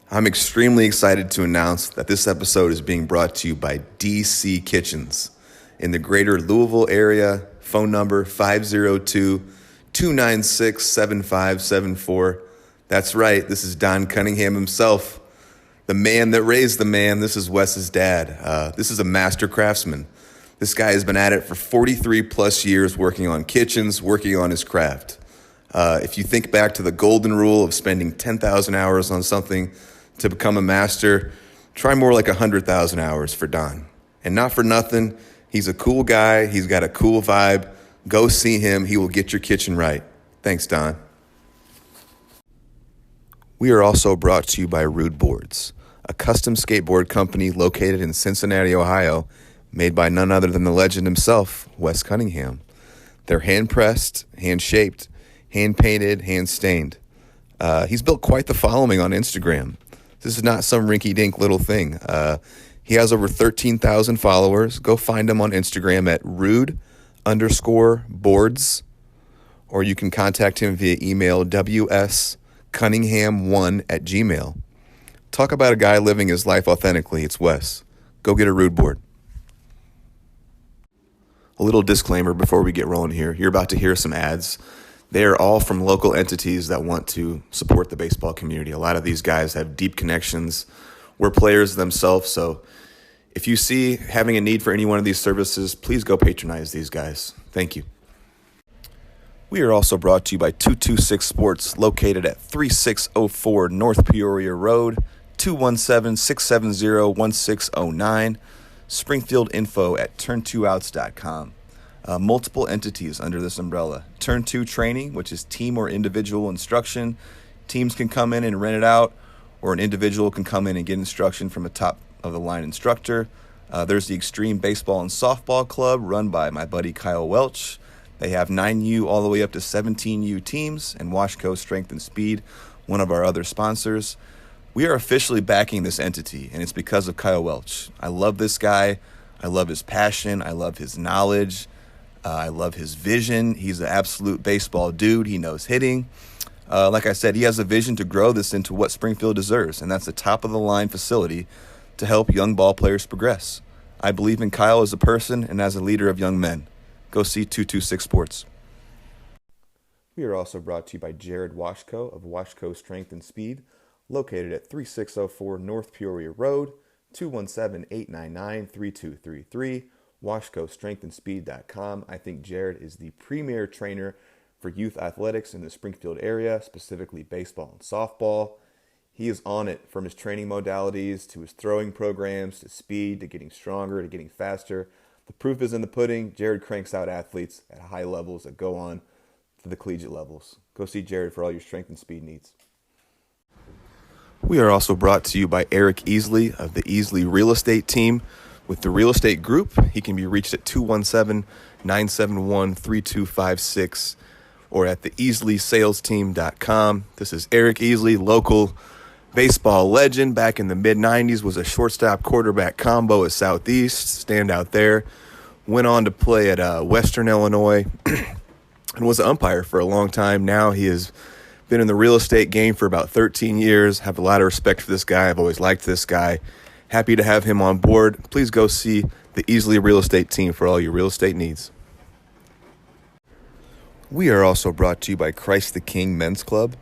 I'm extremely excited to announce that this episode is being brought to you by DC Kitchens. In the greater Louisville area, phone number 502-296-7574. That's right, this is Don Cunningham himself, the man that raised the man. This is Wes's dad. This is a master craftsman. This guy has been at it for 43 plus years, working on kitchens, working on his craft. If you think back to the golden rule of spending 10,000 hours on something to become a master, try more like 100,000 hours for Don. And not for nothing, he's a cool guy. He's got a cool vibe. Go see him. He will get your kitchen right. Thanks, Don. We are also brought to you by Rude Boards, a custom skateboard company located in Cincinnati, Ohio, made by none other than the legend himself, Wes Cunningham. They're hand-pressed, hand-shaped, hand-painted, hand-stained. He's built quite the following on Instagram. This is not some rinky-dink little thing. He has over 13,000 followers. Go find him on Instagram at rude_boards, or you can contact him via email wscunningham1@gmail. Talk about a guy living his life authentically. It's Wes. Go get a Rude board. A little disclaimer before we get rolling here. You're about to hear some ads. They are all from local entities that want to support the baseball community. A lot of these guys have deep connections. We're players themselves, so if you see having a need for any one of these services, please go patronize these guys. Thank you. We are also brought to you by 226 Sports, located at 3604 North Peoria Road, 217-670-1609. Springfield info at turn2outs.com. Multiple entities under this umbrella. Turn 2 training, which is team or individual instruction. Teams can come in and rent it out, or an individual can come in and get instruction from a top-of-the-line instructor. There's the Extreme Baseball and Softball Club, run by my buddy Kyle Welch. They have 9U all the way up to 17U teams, and Washco Strength and Speed, one of our other sponsors. We are officially backing this entity, and it's because of Kyle Welch. I love this guy. I love his passion. I love his knowledge. I love his vision. He's an absolute baseball dude. He knows hitting. Like I said, he has a vision to grow this into what Springfield deserves, and that's a top-of-the-line facility to help young ball players progress. I believe in Kyle as a person and as a leader of young men. Go see 226 Sports. We are also brought to you by Jared Washco of Washco Strength and Speed, located at 3604 North Peoria Road, 217-899-3233, washcostrengthandspeed.com. I think Jared is the premier trainer for youth athletics in the Springfield area, specifically baseball and softball. He is on it, from his training modalities to his throwing programs to speed to getting stronger to getting faster. The proof is in the pudding. Jared cranks out athletes at high levels that go on to the collegiate levels. Go see Jared for all your strength and speed needs. We are also brought to you by Eric Easley of the Easley Real Estate Team. With the real estate group, he can be reached at 217-971-3256 or at theeasleysalesteam.com. This is Eric Easley, local baseball legend. Back in the mid-'90s, was a shortstop quarterback combo at Southeast, stand out there. Went on to play at Western Illinois and was an umpire for a long time. Now he has been in the real estate game for about 13 years. Have a lot of respect for this guy. I've always liked this guy. Happy to have him on board. Please go see the Easley Real Estate Team for all your real estate needs. We are also brought to you by Christ the King Men's Club.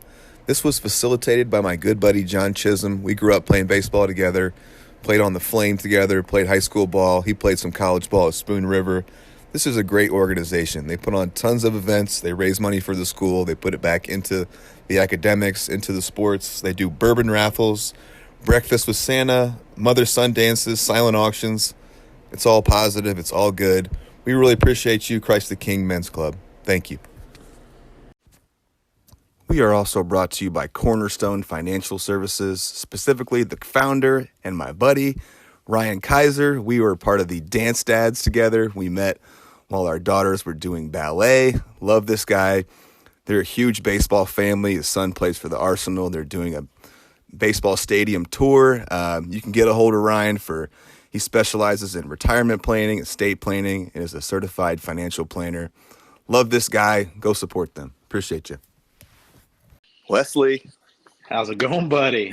This was facilitated by my good buddy John Chisholm. We grew up playing baseball together, played on the Flame together, played high school ball. He played some college ball at Spoon River. This is a great organization. They put on tons of events. They raise money for the school. They put it back into the academics, into the sports. They do bourbon raffles, breakfast with Santa, mother-son dances, silent auctions. It's all positive. It's all good. We really appreciate you, Christ the King Men's Club. Thank you. We are also brought to you by Cornerstone Financial Services, specifically the founder and my buddy, Ryan Kaiser. We were part of the Dance Dads together. We met while our daughters were doing ballet. Love this guy. They're a huge baseball family. His son plays for the Arsenal. They're doing a baseball stadium tour. You can get a hold of Ryan he specializes in retirement planning, estate planning, and is a certified financial planner. Love this guy. Go support them. Appreciate you. Wesley, How's it going, buddy?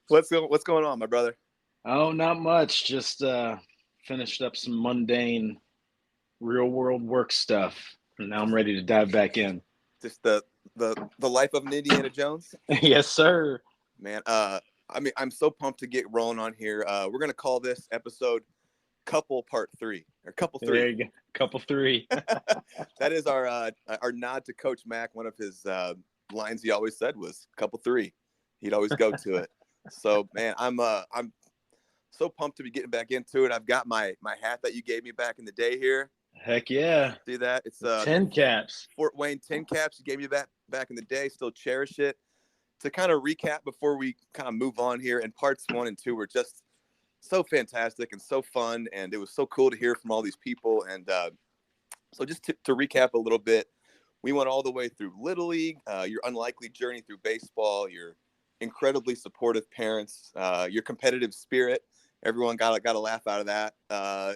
What's going on, my brother? Oh, not much. Just finished up some mundane real world work stuff. And now I'm ready to dive back in. Just the life of an Indiana Jones, Yes, sir. man. I'm so pumped to get rolling on here. We're gonna call this episode "Couple Part 3" or "Couple There 3." you go. Couple three. That is our nod to Coach Mack. One of his lines he always said was "Couple 3." He'd always go to it. So, man, I'm so pumped to be getting back into it. I've got my hat that you gave me back in the day here. Heck yeah. See that? It's 10 caps. Fort Wayne 10 caps. You gave me that back in the day. Still cherish it. To kind of recap before we kind of move on here, and parts 1 and 2 were just so fantastic and so fun, and it was so cool to hear from all these people. And so just to recap a little bit, we went all the way through Little League, your unlikely journey through baseball, your incredibly supportive parents, your competitive spirit. Everyone got a laugh out of that.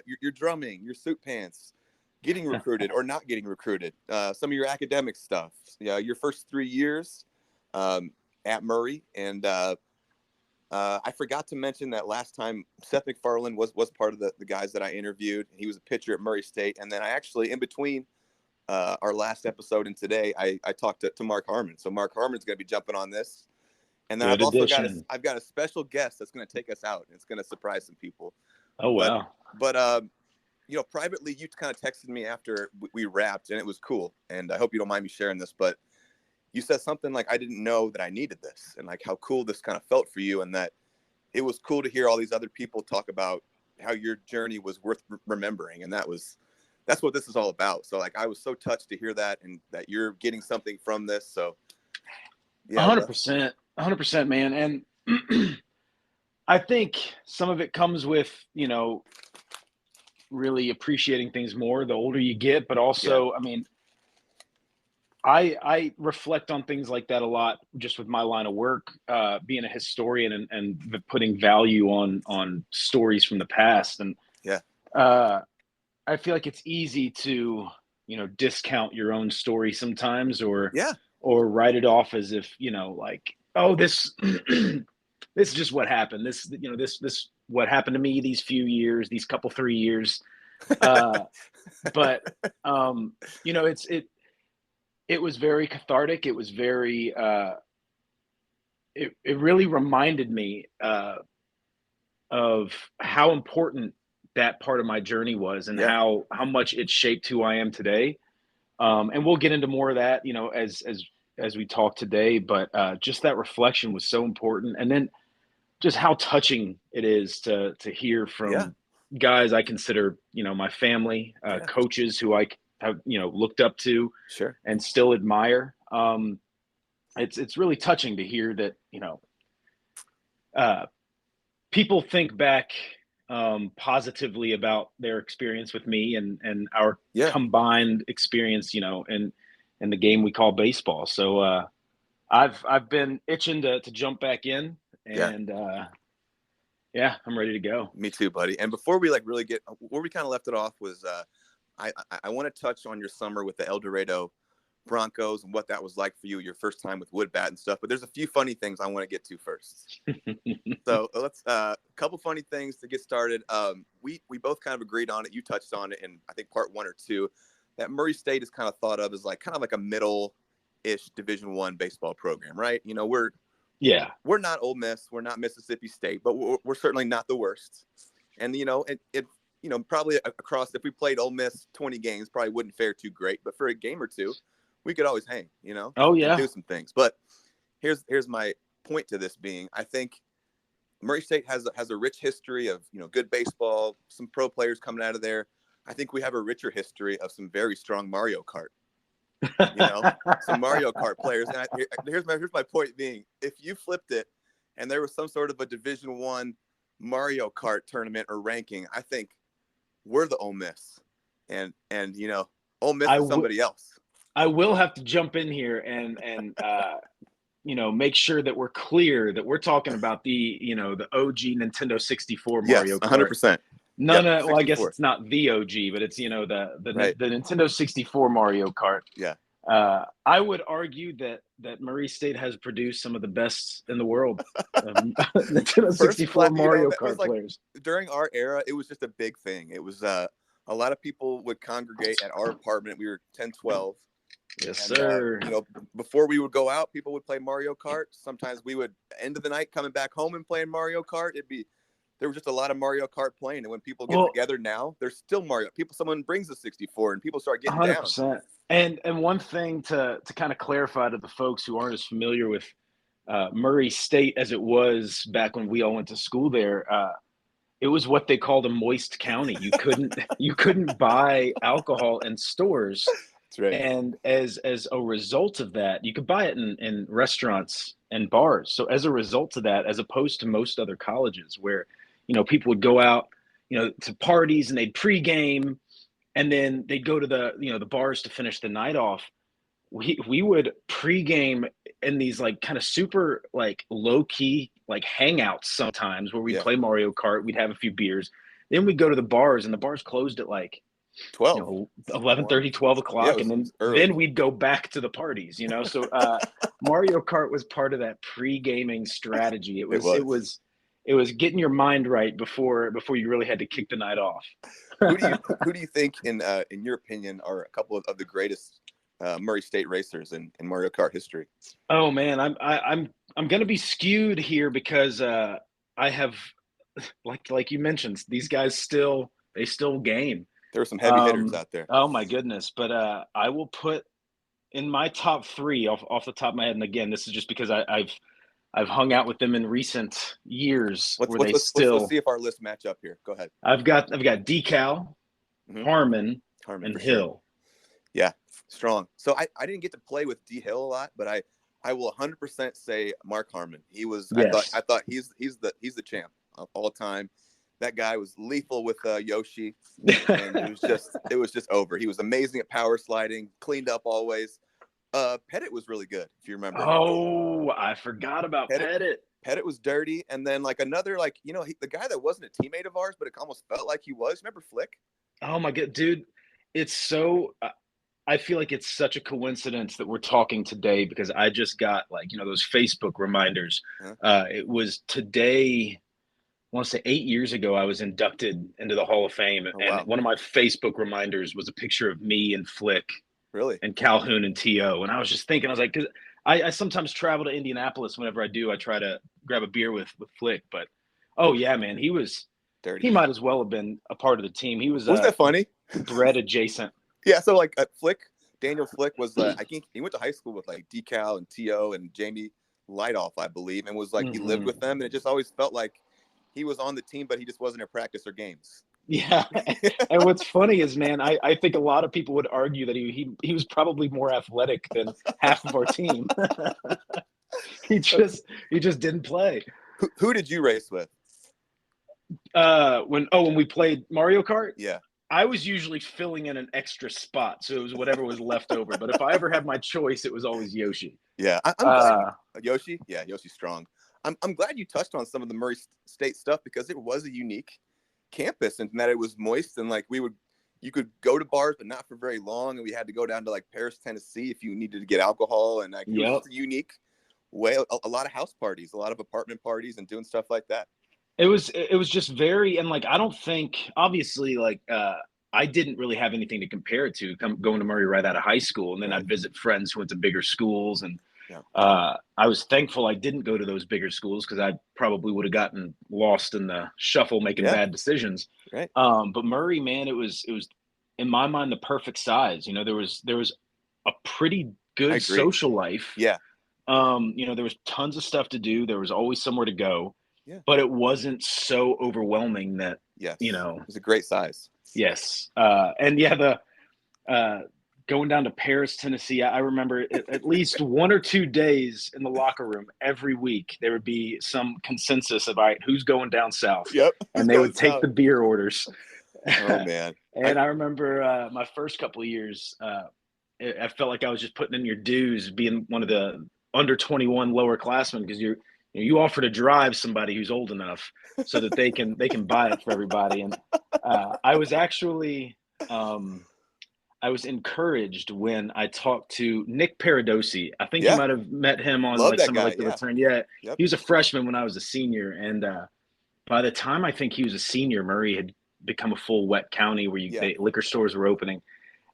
Your drumming, your suit pants, getting recruited or not getting recruited, some of your academic stuff, your first 3 years at Murray. And I forgot to mention that last time Seth MacFarlane was part of the guys that I interviewed. He was a pitcher at Murray State. And then I actually, in between our last episode and today, I talked to Marc Harmon. So Marc Harmon's going to be jumping on this. And then Good I've also addition. got a special guest that's going to take us out. It's going to surprise some people. Oh, wow. But privately, you kind of texted me after we wrapped, and it was cool. And I hope you don't mind me sharing this, but you said something like, I didn't know that I needed this, and like how cool this kind of felt for you, and that it was cool to hear all these other people talk about how your journey was worth remembering. And that's what this is all about. So like, I was so touched to hear that, and that you're getting something from this. So yeah, 100%. 100%, man. And I think some of it comes with, really appreciating things more the older you get. But also, I mean, I reflect on things like that a lot just with my line of work, being a historian and putting value on stories from the past. And I feel like it's easy to, discount your own story sometimes or write it off as if, like, oh, this this is just what happened. This what happened to me these few years, these couple 3 years. But it was very cathartic. It was very it really reminded me of how important that part of my journey was, and how much it shaped who I am today. And we'll get into more of that, as we talk today, but just that reflection was so important. And then just how touching it is to hear from guys I consider, my family, coaches who I have, looked up to and still admire. It's really touching to hear that, people think back positively about their experience with me and our combined experience, in the game we call baseball. So I've been itching to jump back in, and I'm ready to go. Me too, buddy. And before we really get where we kind of left it off was I want to touch on your summer with the El Dorado Broncos and what that was like for you, your first time with wood bat and stuff. But there's a few funny things I want to get to first. So let's a couple funny things to get started. We both kind of agreed on it. You touched on it in I think part 1 or 2. That Murray State is kind of thought of as kind of like a middle-ish Division I baseball program, right? We're not Ole Miss, we're not Mississippi State, but we're certainly not the worst. And it probably across, if we played Ole Miss 20 games, probably wouldn't fare too great. But for a game or two, we could always hang, and do some things. But here's my point to this being, I think Murray State has a rich history of good baseball, some pro players coming out of there. I think we have a richer history of some very strong Mario Kart, some Mario Kart players. And here's my point being, if you flipped it and there was some sort of a Division I Mario Kart tournament or ranking, I think we're the Ole Miss, and Ole Miss is somebody else. I will have to jump in here and make sure that we're clear that we're talking about the OG Nintendo 64 Mario Kart. 100%. No, well, I guess it's not the OG, but it's the Nintendo 64 Mario Kart. Yeah. I would argue that Murray State has produced some of the best in the world, Nintendo 64 Mario that was Kart like players. during our era, it was just a big thing. It was a lot of people would congregate at our apartment. We were 10, 12. Yes, And, sir. before we would go out, people would play Mario Kart. Sometimes we would end of the night coming back home and playing Mario Kart. There was just a lot of Mario Kart playing. And when people get together now, there's still Mario. Someone brings the 64 and people start getting 100%. down. And one thing to kind of clarify to the folks who aren't as familiar with Murray State as it was back when we all went to school there, it was what they called a moist county. You couldn't buy alcohol in stores. That's right. And as a result of that, you could buy it in restaurants and bars. So as a result of that, as opposed to most other colleges where, people would go out, to parties and they'd pregame and then they'd go to the bars to finish the night off. We would pregame in these like kind of super like low key like hangouts sometimes where we'd play Mario Kart. We'd have a few beers. Then we'd go to the bars and the bars closed at like 12, 11:30, 12 o'clock. And then we'd go back to the parties, So Mario Kart was part of that pre-gaming strategy. It was getting your mind right before you really had to kick the night off. Who do you think in your opinion are a couple of the greatest Murray State racers in Mario Kart history? Oh man, I'm going to be skewed here because I have like you mentioned, these guys still game. There were some heavy hitters out there. Oh my goodness. But I will put in my top 3 off the top of my head. And again, this is just because I've hung out with them in recent years. Let's see if our lists match up here. Go ahead. I've got Decal, Harmon, and Hill. Sure. Yeah, strong. So I didn't get to play with D Hill a lot, but I will 100% say Marc Harmon. He was. Yes. I thought he's the champ of all time. That guy was lethal with Yoshi, and it was just over. He was amazing at power sliding, cleaned up always. Pettit was really good, if you remember. Oh, I forgot about Pettit. Pettit was dirty, and then like another the guy that wasn't a teammate of ours, but it almost felt like he was. Remember Flick? Oh my god, dude! It's so. I feel like it's such a coincidence that we're talking today because I just got those Facebook reminders. Huh? It was today. I want to say 8 years ago, I was inducted into the Hall of Fame. And one of my Facebook reminders was a picture of me and Flick. Really? And Calhoun and T.O. And I was just thinking, I was like, because I sometimes travel to Indianapolis. Whenever I do, I try to grab a beer with Flick. But, oh, yeah, man, he was dirty. He might as well have been a part of the team. He was. Wasn't that funny? Bred adjacent. Yeah, so like Daniel Flick was, I think he went to high school with like Decal and T.O. and Jamie Lightoff, I believe. And was like, he lived with them. And it just always felt like he was on the team, but he just wasn't at practice or games. Yeah. And what's funny is, man, I think a lot of people would argue that he was probably more athletic than half of our team. He just didn't play. Who did you race with? When we played Mario Kart? Yeah. I was usually filling in an extra spot, so it was whatever was left over. But if I ever had my choice, it was always Yoshi. Yeah. I'm glad Yoshi? Yeah, Yoshi's strong. I'm glad you touched on some of the Murray State stuff because it was a unique campus and that it was moist and like you could go to bars but not for very long, and we had to go down to like Paris, Tennessee if you needed to get alcohol, and like it was just a unique way. A lot of house parties, a lot of apartment parties, and doing stuff like that. It was just very, and like I don't think obviously like I didn't really have anything to compare it to going to Murray right out of high school, and then I'd visit friends who went to bigger schools and. Yeah. I was thankful I didn't go to those bigger schools because I probably would have gotten lost in the shuffle making bad decisions. Right. But Murray, man, it was in my mind the perfect size. There was a pretty good social life. Yeah. There was tons of stuff to do. There was always somewhere to go. Yeah. But it wasn't so overwhelming that it was a great size. Yes. And yeah, going down to Paris, Tennessee, I remember at least 1 or 2 days in the locker room every week, there would be some consensus about who's going down south. Yep. And they would take the beer orders. Oh, man. And I remember my first couple of years, I felt like I was just putting in your dues being one of the under 21 lower classmen because you offer to drive somebody who's old enough so that they can buy it for everybody. And I was actually I was encouraged when I talked to Nick Paradosi. I think you Yeah. might have met him on Love like that some of guy. like the Yeah. return. Yeah, Yep. he was a freshman when I was a senior, and by the time I think he was a senior, Murray had become a full wet county where Yeah. liquor stores were opening.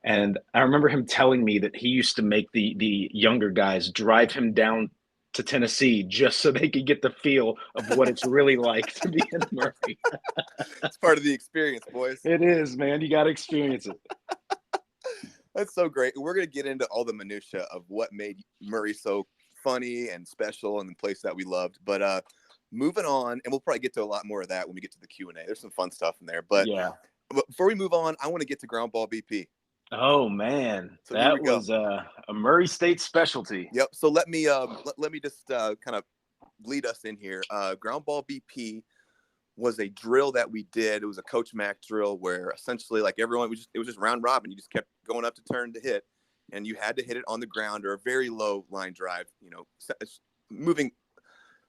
And I remember him telling me that he used to make the younger guys drive him down to Tennessee just so they could get the feel of what it's really like to be in Murray. It's part of the experience, boys. It is, man. You got to experience it. That's so great. We're going to get into all the minutia of what made Murray so funny and special and the place that we loved. But moving on, and we'll probably get to a lot more of that when we get to the Q&A. There's some fun stuff in there. But before we move on, I want to get to ground ball BP. Oh, man. So that was a Murray State specialty. Yep. So let me just kind of lead us in here. Ground ball BP was a drill that we did. It was a Coach Mac drill where essentially like everyone, it was just round robin. You just kept going up to turn to hit, and you had to hit it on the ground or a very low line drive,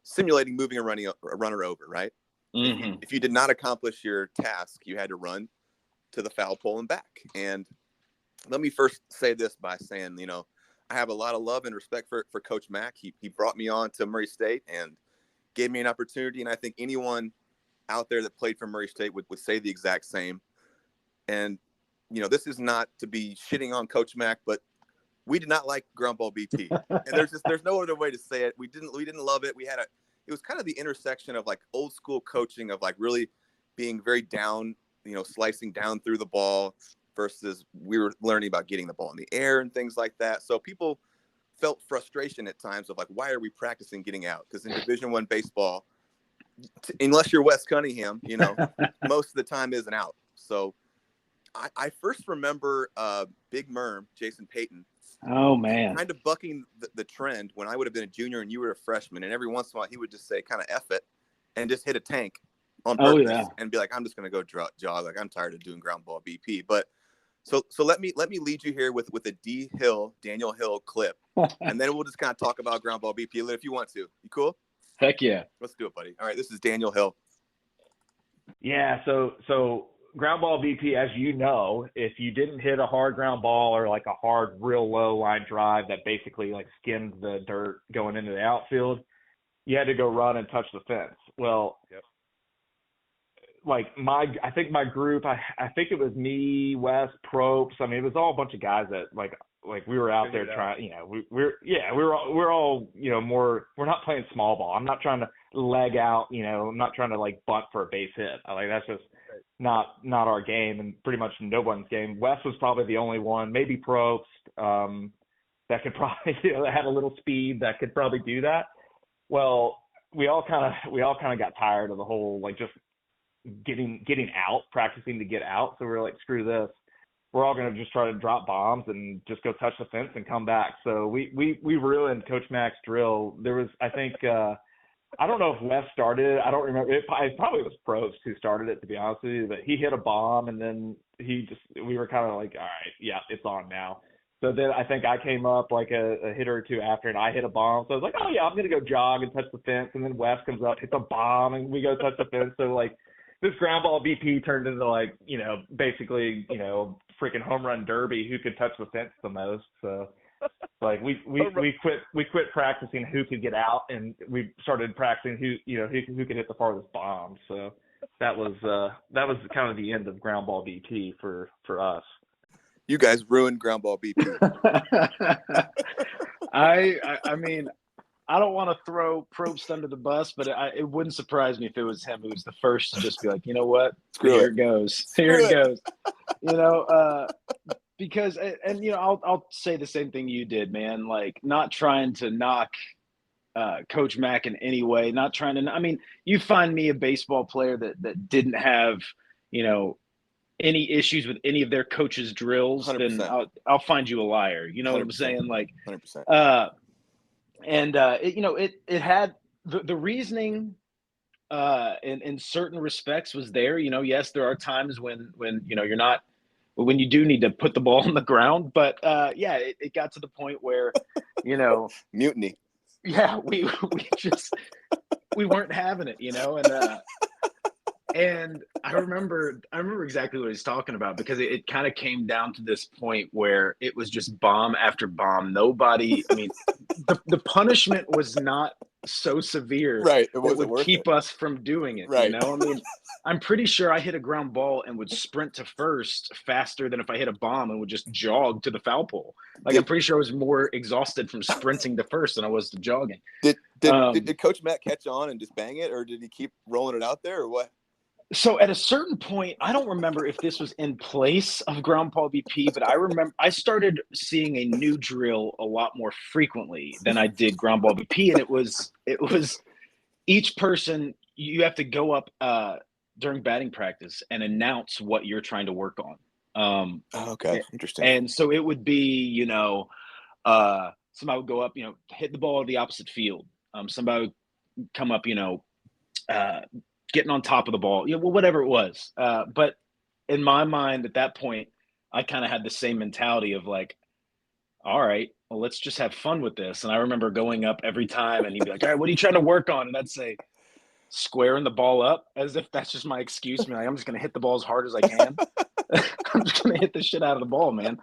simulating moving a runner over, right? Mm-hmm. If you did not accomplish your task, you had to run to the foul pole and back. And let me first say this by saying, I have a lot of love and respect for Coach Mac. He brought me on to Murray State and gave me an opportunity. And I think anyone out there that played for Murray State would say the exact same. And, this is not to be shitting on Coach Mac, but we did not like ground ball BP. And there's no other way to say it. We didn't love it. It was kind of the intersection of like old school coaching of like really being very down, slicing down through the ball versus we were learning about getting the ball in the air and things like that. So people felt frustration at times of like, why are we practicing getting out? Because in Division I baseball, unless you're West Cunningham, most of the time isn't out. So I first remember Big Merm, Jason Payton. Oh, man. Kind of bucking the trend when I would have been a junior and you were a freshman. And every once in a while he would just say kind of F it and just hit a tank on purpose and be like, I'm just going to go jog. Like I'm tired of doing ground ball BP. But so let me lead you here with a Daniel Hill clip. And then we'll just kind of talk about ground ball BP if you want to. You cool? Heck yeah. Let's do it, buddy. All right. This is Daniel Hill. Yeah. So ground ball BP, as you know, if you didn't hit a hard ground ball or like a hard, real low line drive that basically like skimmed the dirt going into the outfield, you had to go run and touch the fence. Well, yep. Like I think my group, I think it was me, Wes, Probst. I mean, it was all a bunch of guys that like we were out there trying, we're all, we're not playing small ball. I'm not trying to leg out, I'm not trying to like bunt for a base hit. Like that's just not our game and pretty much no one's game. Wes was probably the only one, maybe Probst, that could probably, that had a little speed that could probably do that. Well, we all kind of got tired of the whole, like just getting out, practicing to get out. So we were like, screw this. We're all going to just try to drop bombs and just go touch the fence and come back. So we ruined Coach Mac's drill. There was, I think, I don't know if Wes started it. I don't remember. It probably was Probst who started it, to be honest with you. But he hit a bomb, and then we were kind of like, all right, yeah, it's on now. So then I think I came up like a hitter or two after, and I hit a bomb. So I was like, oh, yeah, I'm going to go jog and touch the fence. And then Wes comes up, hits a bomb, and we go touch the fence. So, like, this ground ball BP turned into like, basically, freaking home run derby, who could touch the fence the most. So like we quit practicing who could get out, and we started practicing who could hit the farthest bomb. So that was kind of the end of ground ball BP for us. You guys ruined ground ball BP. I mean, I don't want to throw Probst under the bus, but it wouldn't surprise me if it was him who was the first to just be like, you know what? Here it goes. Because, and I'll say the same thing you did, man. Like, not trying to knock Coach Mac in any way, not trying to, I mean, you find me a baseball player that didn't have, any issues with any of their coaches' drills, 100%. Then I'll find you a liar. You know 100%. What I'm saying? Like, 100%. And it had the reasoning in certain respects was there. Yes, there are times when you're not, when you do need to put the ball on the ground. But it got to the point where mutiny. Yeah, we weren't having it, and And I remember exactly what he's talking about, because it kind of came down to this point where it was just bomb after bomb. Nobody, I mean, the punishment was not so severe Right. It that wasn't would worth keep it. us from doing it. Right. I mean, I'm pretty sure I hit a ground ball and would sprint to first faster than if I hit a bomb and would just jog to the foul pole. Like, I'm pretty sure I was more exhausted from sprinting to first than I was to jogging. Did Coach Matt catch on and just bang it, or did he keep rolling it out there, or what? So at a certain point, I don't remember if this was in place of ground ball BP, but I remember I started seeing a new drill a lot more frequently than I did ground ball BP, and it was each person, you have to go up during batting practice and announce what you're trying to work on. Okay, interesting. And so it would be, somebody would go up, hit the ball to the opposite field. Somebody would come up, getting on top of the ball, whatever it was. But in my mind at that point, I kind of had the same mentality of like, all right, well, let's just have fun with this. And I remember going up every time and he'd be like, all right, what are you trying to work on? And I'd say, squaring the ball up, as if that's just my excuse. Like, I'm just going to hit the ball as hard as I can. I'm just going to hit the shit out of the ball, man.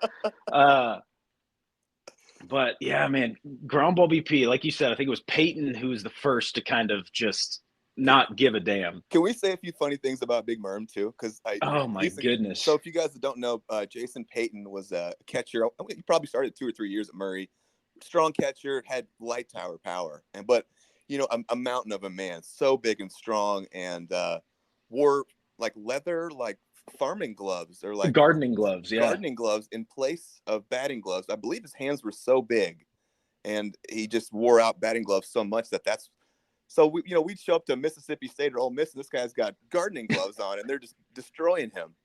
But yeah, man, ground ball BP, like you said, I think it was Peyton who was the first to kind of just not give a damn. Can we say a few funny things about Big Merm too? Because oh my goodness. So if you guys don't know, Jason Payton was a catcher. He probably started 2 or 3 years at Murray. Strong catcher, had light tower power, but a mountain of a man, so big and strong, and wore like leather, like farming gloves or like gardening gloves in place of batting gloves. I believe his hands were so big, and he just wore out batting gloves so much that's. So we'd show up to Mississippi State or Ole Miss, and this guy's got gardening gloves on, and they're just destroying him,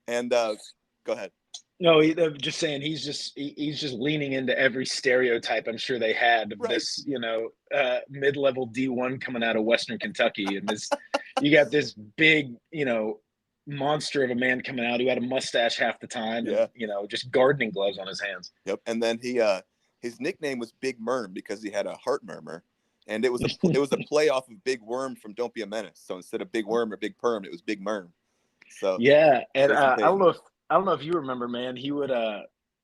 And go ahead. No, I'm just saying he's just leaning into every stereotype I'm sure they had of this, mid-level D1 coming out of Western Kentucky, and this you got this big, monster of a man coming out who had a mustache half the time, and just gardening gloves on his hands. Yep, and then his nickname was Big Merm because he had a heart murmur. And it was a play off of Big Worm from Don't Be a Menace. So instead of Big Worm or Big Perm, it was Big Merm. So yeah, and I don't know if you remember, man. He would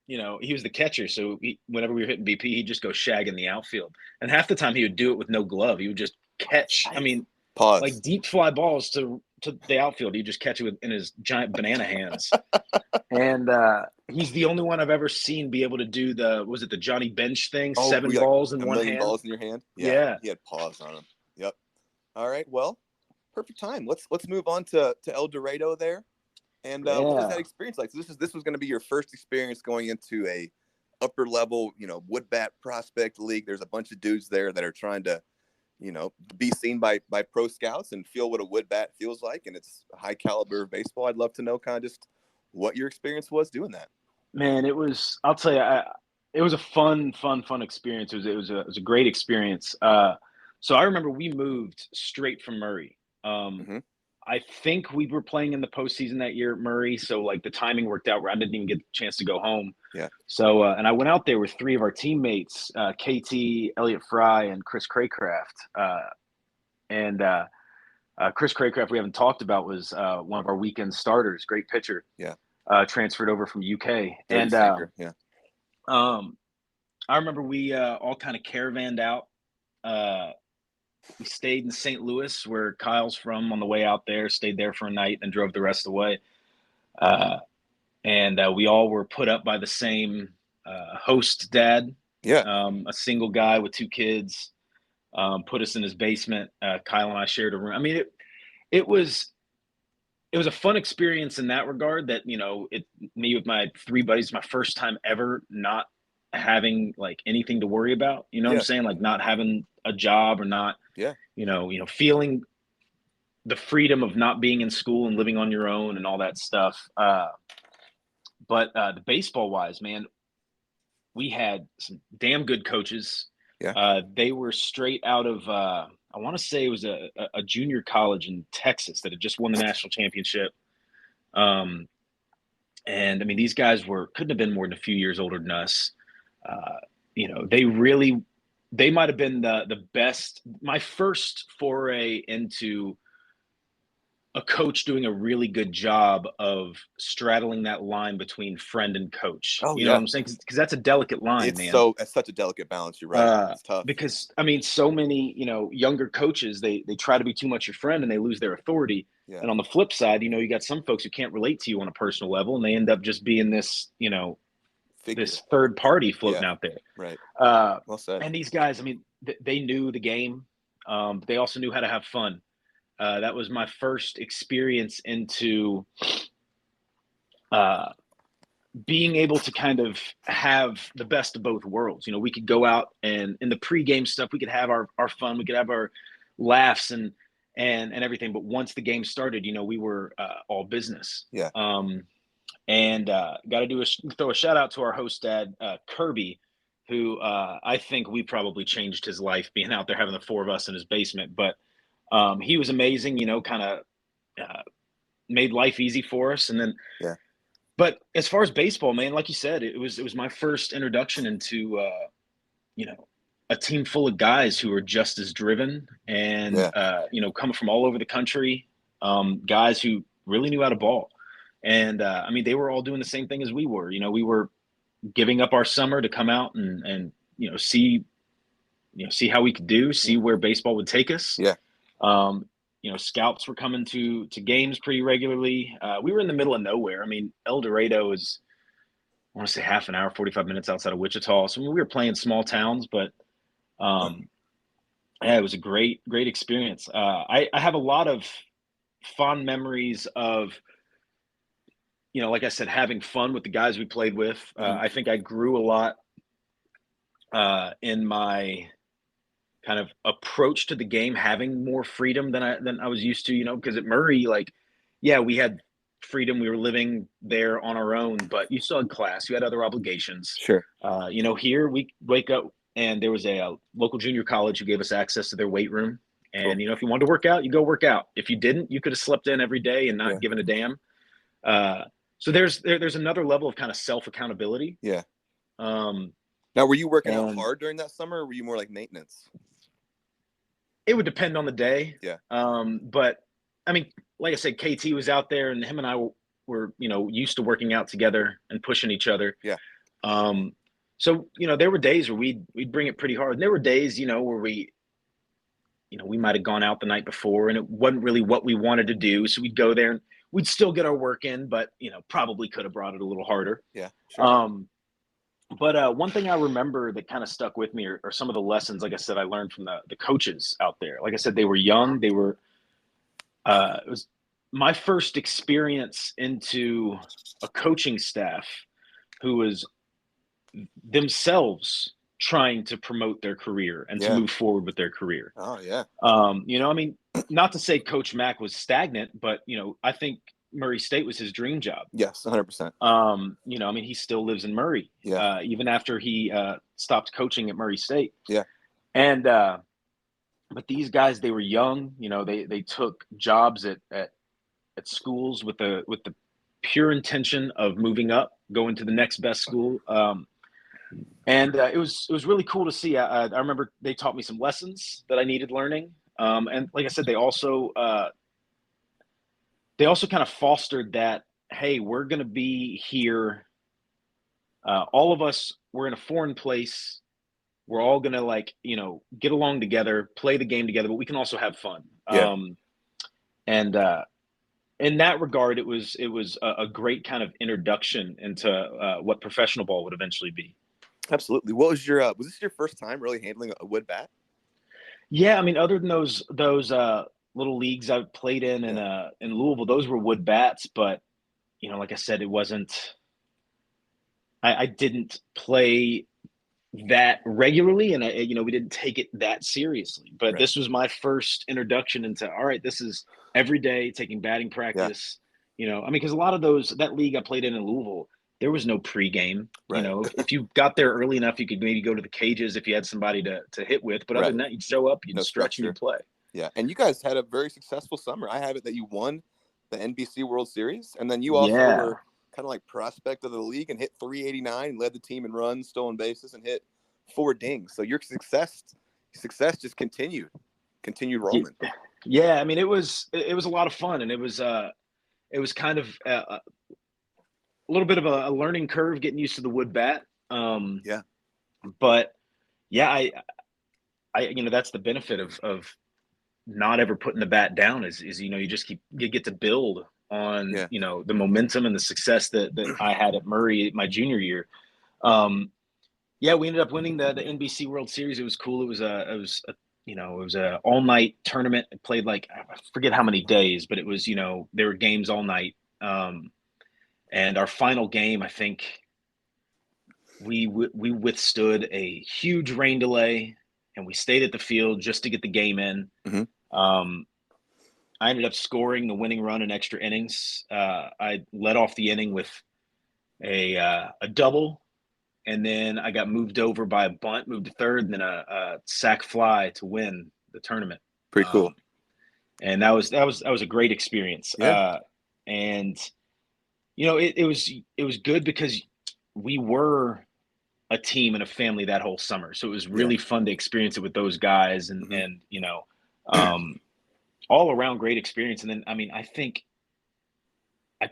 he was the catcher, so whenever we were hitting BP, he'd just go shag in the outfield, and half the time he would do it with no glove. He would just catch. I mean, like deep fly balls to the outfield. He'd just catch it in his giant banana hands. And he's the only one I've ever seen be able to do the Johnny Bench thing, 7 balls in one hand. Balls in your hand? Yeah. He had paws on him. Yep. All right. Well, perfect time. Let's move on to El Dorado there. And what was that experience like? So this was going to be your first experience going into a upper level, wood bat prospect league. There's a bunch of dudes there that are trying to, be seen by pro scouts and feel what a wood bat feels like. And it's a high caliber of baseball. I'd love to know kind of just what your experience was doing that. Man, I'll tell you, it was a fun experience. It was a great experience. So I remember we moved straight from Murray. I think we were playing in the postseason that year at Murray. So like the timing worked out where I didn't even get the chance to go home. Yeah. So, and I went out there with 3 of our teammates, KT, Elliot Fry, and Chris Craycraft. Chris Craycraft, we haven't talked about, was one of our weekend starters, great pitcher. Yeah. Transferred over from UK. And I remember we all kind of caravanned out. We stayed in St. Louis, where Kyle's from, on the way out there, stayed there for a night and drove the rest of the way. And we all were put up by the same host dad. Yeah. A single guy with 2 kids, put us in his basement. Kyle and I shared a room. I mean, it was a fun experience in that regard, that, me with my 3 buddies, my first time ever not having like anything to worry about, what I'm saying? Like not having a job or not, feeling the freedom of not being in school and living on your own and all that stuff. But the baseball wise, man, we had some damn good coaches. Yeah. They were straight out of, I want to say it was a junior college in Texas that had just won the national championship. And I mean, these guys couldn't have been more than a few years older than us. They might have been the best. My first foray into a coach doing a really good job of straddling that line between friend and coach. Oh, You know what I'm saying? Because that's a delicate line, man. It's such a delicate balance. You're right. It's tough. Because I mean, so many, younger coaches, they try to be too much your friend and they lose their authority. Yeah. And on the flip side, you got some folks who can't relate to you on a personal level, and they end up just being this, Figure. this third party floating out there. Right. Well said. And these guys, I mean, they knew the game. But they also knew how to have fun. That was my first experience into being able to kind of have the best of both worlds. We could go out and in the pregame stuff, we could have our fun, we could have our laughs and everything. But once the game started, we were all business. Yeah. And got to throw a shout out to our host dad, Kirby, who I think we probably changed his life being out there having the four of us in his basement. But he was amazing, kind of made life easy for us. And then, but as far as baseball, man, like you said, it was my first introduction into, a team full of guys who are just as driven and, coming from all over the country, guys who really knew how to ball. And I mean, they were all doing the same thing as we were. We were giving up our summer to come out and see how we could do, see where baseball would take us. Yeah. Scouts were coming to games pretty regularly. We were in the middle of nowhere. I mean, El Dorado is, I want to say half an hour, 45 minutes outside of Wichita. So we were playing small towns, but it was a great experience. I have a lot of fond memories of, like I said, having fun with the guys we played with. I think I grew a lot in my kind of approach to the game, having more freedom than I was used to, because at Murray, we had freedom. We were living there on our own, but you still had class. You had other obligations. Sure. Here we wake up and there was a local junior college who gave us access to their weight room. And, cool. If you wanted to work out, you go work out. If you didn't, you could have slept in every day and not given a damn. So there's another level of kind of self-accountability. Yeah. Now, were you working out hard during that summer, or were you more like maintenance? It would depend on the day. Yeah. But I mean, like I said, KT was out there, and him and I were used to working out together and pushing each other. Yeah. So there were days where we'd bring it pretty hard, and there were days where we might have gone out the night before, and it wasn't really what we wanted to do. So we'd go there and we'd still get our work in, but probably could have brought it a little harder. Yeah. Sure. But one thing I remember that kind of stuck with me are some of the lessons, like I said, I learned from the coaches out there. Like I said, they were young. They were it was my first experience into a coaching staff who was themselves trying to promote their career and to move forward with their career. Oh, yeah. I mean, not to say Coach Mack was stagnant, but, I think Murray State was his dream job. Yes, 100%. I mean, he still lives in Murray, even after he stopped coaching at Murray State. Yeah. And, but these guys, they were young, they took jobs at schools with the pure intention of moving up, going to the next best school. And it was really cool to see. I remember they taught me some lessons that I needed learning. And like I said, they also kind of fostered that, hey, we're going to be here. All of us, we're in a foreign place. We're all going to get along together, play the game together, but we can also have fun. Yeah. And in that regard, it was a great kind of introduction into what professional ball would eventually be. Absolutely. What was was this your first time really handling a wood bat? Yeah. I mean, other than those little leagues I played in Louisville, those were wood bats, but like I said, it wasn't, I didn't play that regularly, and we didn't take it that seriously, but this was my first introduction into, all right, this is every day taking batting practice. I mean, because a lot of that league I played in Louisville, there was no pregame. Right. If you got there early enough, you could maybe go to the cages if you had somebody to hit with, but other than that, you'd show up, you'd stretch, and you'd play. Yeah. And you guys had a very successful summer. I have it that you won the NBC World Series, and then you also were kind of like prospect of the league and hit 389, led the team in runs, stolen bases, and hit 4 dings. So your success just continued rolling. Yeah, I mean, it was a lot of fun, and it was kind of a little bit of a learning curve getting used to the wood bat. Yeah. But yeah, you know, that's the benefit of not ever putting the bat down is you get to build on, Yeah. you know, the momentum and the success that I had at Murray my junior year. Um, yeah, we ended up winning the NBC World Series. It was cool. It was a all night tournament. It played like, I forget how many days, but it was, you know, there were games all night. And our final game, I think we withstood a huge rain delay, and we stayed at the field just to get the game in. Mm-hmm. Um, I ended up scoring the winning run in extra innings. I led off the inning with a double, and then I got moved over by a bunt, moved to third, and then a sac fly to win the tournament. Pretty cool. And that was a great experience. Yeah. And you know, it was good because we were a team and a family that whole summer. So it was really fun to experience it with those guys, and you know, all around great experience. And then, I mean, I'm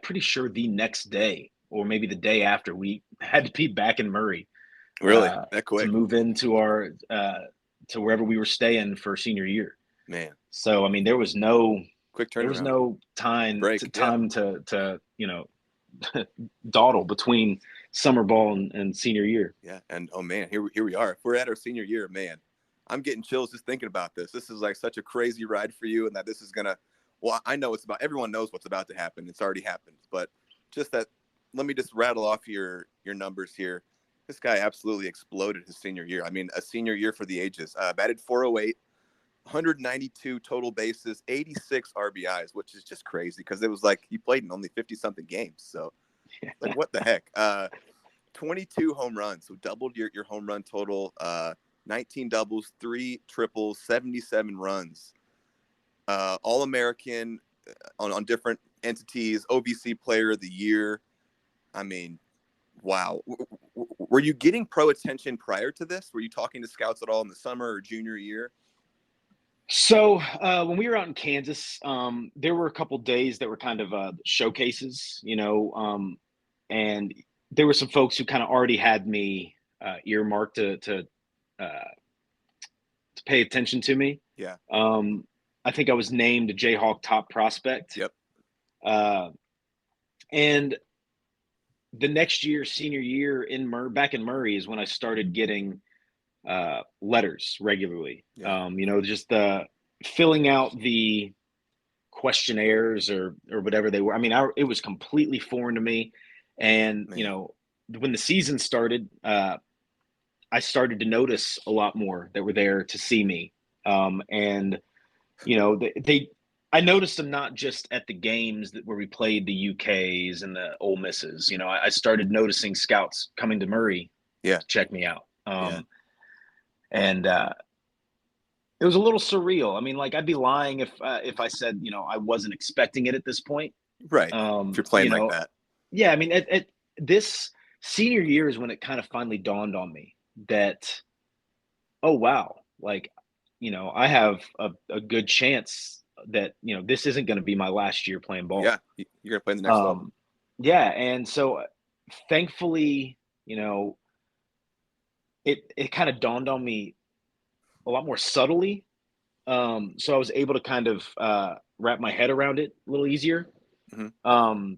pretty sure the next day or maybe the day after, we had to be back in Murray. Really? That quick? To move into our to wherever we were staying for senior year. Man. So I mean, there was no quick turnaround. There was no time break. To you know, dawdle between summer ball and senior year. Yeah, and oh man, here we are. If we're at our senior year, man, I'm getting chills just thinking about this. This is like such a crazy ride for you, and that this is gonna. Well, I know everyone knows what's about to happen. It's already happened, but just that. Let me just rattle off your numbers here. This guy absolutely exploded his senior year. I mean, a senior year for the ages. Batted .408, 192 total bases, 86 RBIs, which is just crazy because it was like he played in only 50-something games. So, like, what the heck? 22 home runs, so doubled your home run total. 19 doubles, 3 triples, 77 runs. All-American on different entities, OVC Player of the Year. I mean, wow. Were you getting pro attention prior to this? Were you talking to scouts at all in the summer or junior year? So when we were out in Kansas, there were a couple days that were kind of showcases, you know, and there were some folks who kind of already had me earmarked to pay attention to me. Yeah. I think I was named a Jayhawk top prospect. Yep. And the next year, senior year back in Murray, is when I started getting letters regularly. Yeah. You know, just filling out the questionnaires or whatever they were. I mean, it was completely foreign to me. And, Man. You know, when the season started, I started to notice a lot more that were there to see me. And, you know, I noticed them not just at the games where we played the UKs and the Ole Misses. You know, I started noticing scouts coming to Murray to check me out. And it was a little surreal. I mean, like, I'd be lying if I said, you know, I wasn't expecting it at this point. Right. If you're playing like that. Yeah. I mean, at this senior year is when it kind of finally dawned on me that, oh, wow, like, you know, I have a good chance that, you know, this isn't going to be my last year playing ball. Yeah. You're going to play in the next level. Yeah. And so thankfully, you know, it kind of dawned on me a lot more subtly. So I was able to kind of wrap my head around it a little easier. Mm-hmm.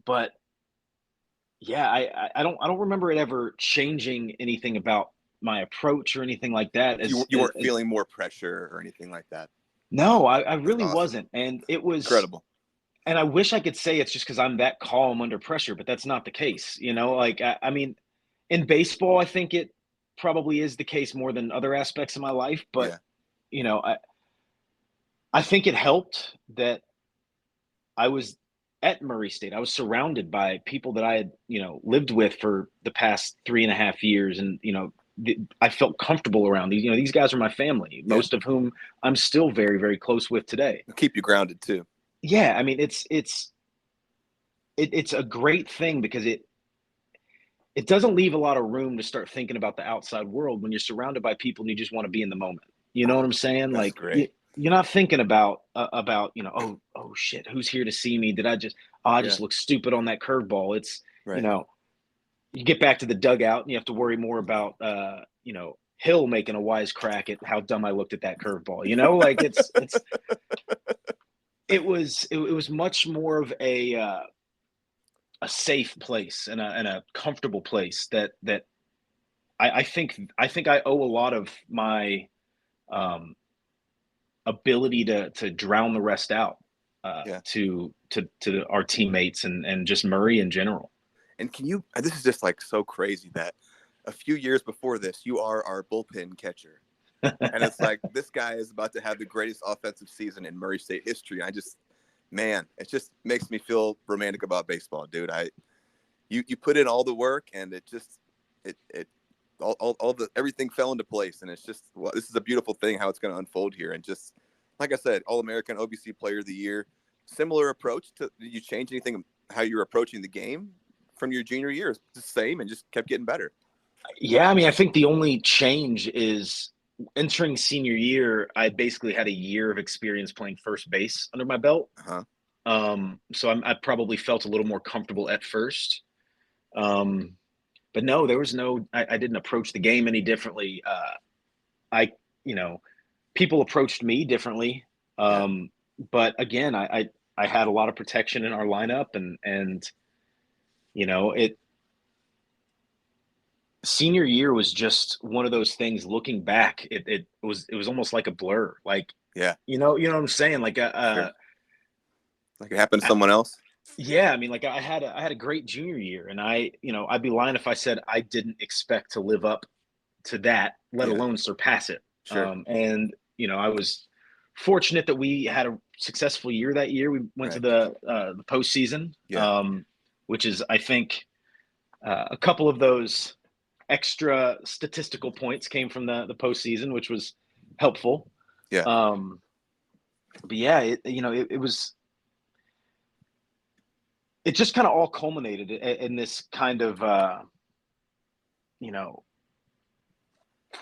But yeah, I don't remember it ever changing anything about my approach or anything like that. You weren't feeling more pressure or anything like that? No, I really wasn't. And it was incredible. And I wish I could say it's just because I'm that calm under pressure, but that's not the case. You know, like, I mean, in baseball, I think it probably is the case more than other aspects of my life. But, you know, I think it helped that I was at Murray State. I was surrounded by people that I had, you know, lived with for the past 3.5 years. And, you know, I felt comfortable around these. You know, these guys are my family, most of whom I'm still very, very close with today. It'll keep you grounded too. Yeah, I mean, it's a great thing because it doesn't leave a lot of room to start thinking about the outside world when you're surrounded by people and you just want to be in the moment. You know what I'm saying? That's like, great. you're not thinking about oh shit, who's here to see me? Did I just look stupid on that curveball? It's Right. You get back to the dugout and you have to worry more about Hill making a wise crack at how dumb I looked at that curveball. Like it was much more of a safe place and a comfortable place that I think I owe a lot of my ability to drown the rest out to our teammates and just Murray in general. And this is just like so crazy that a few years before this, you are our bullpen catcher. And it's like, this guy is about to have the greatest offensive season in Murray State history. It just makes me feel romantic about baseball, dude. You put in all the work, and everything fell into place. And it's just, this is a beautiful thing how it's going to unfold here. And just, like I said, All-American, OBC Player of the Year, similar approach did you change anything how you're approaching the game from your junior year? It's the same and just kept getting better. Yeah, I mean, I think the only change is entering senior year. I basically had a year of experience playing first base under my belt. So I probably felt a little more comfortable at first. But no, there was I didn't approach the game any differently. People approached me differently. But again, I had a lot of protection in our lineup and senior year was just one of those things. Looking back, it was almost like a blur. Like, you know what I'm saying? Like, sure. Like it happened to someone else. Yeah, I mean, like I had a great junior year, and I'd be lying if I said I didn't expect to live up to that, let alone surpass it. Sure. And I was fortunate that we had a successful year that year. We went to the postseason, which is, I think, a couple of those extra statistical points came from the postseason, which was helpful. Yeah. But yeah, it was. It just kind of all culminated in this kind of,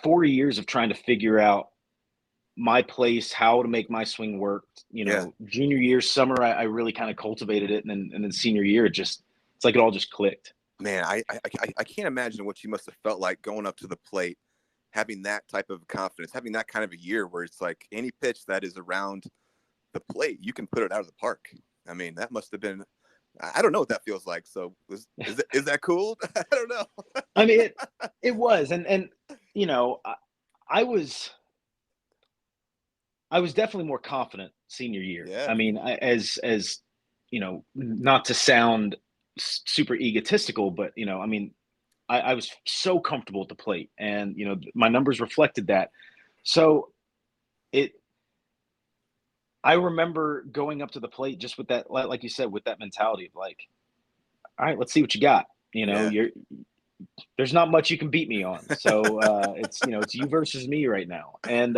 4 years of trying to figure out my place, how to make my swing work. Junior year, summer, I really kind of cultivated it, and then senior year, it's like it all just clicked. Man, I can't imagine what you must have felt like going up to the plate, having that type of confidence, having that kind of a year where it's like any pitch that is around the plate, you can put it out of the park. I mean, that must have been. I don't know what that feels like. So is that cool? I don't know. I mean, it was, and I was definitely more confident senior year. Yeah. I mean, as not to sound super egotistical, but I mean, I was so comfortable at the plate, and my numbers reflected that. So I remember going up to the plate just with that, like you said, with that mentality of like, all right, let's see what you got. There's not much you can beat me on. So it's you versus me right now. And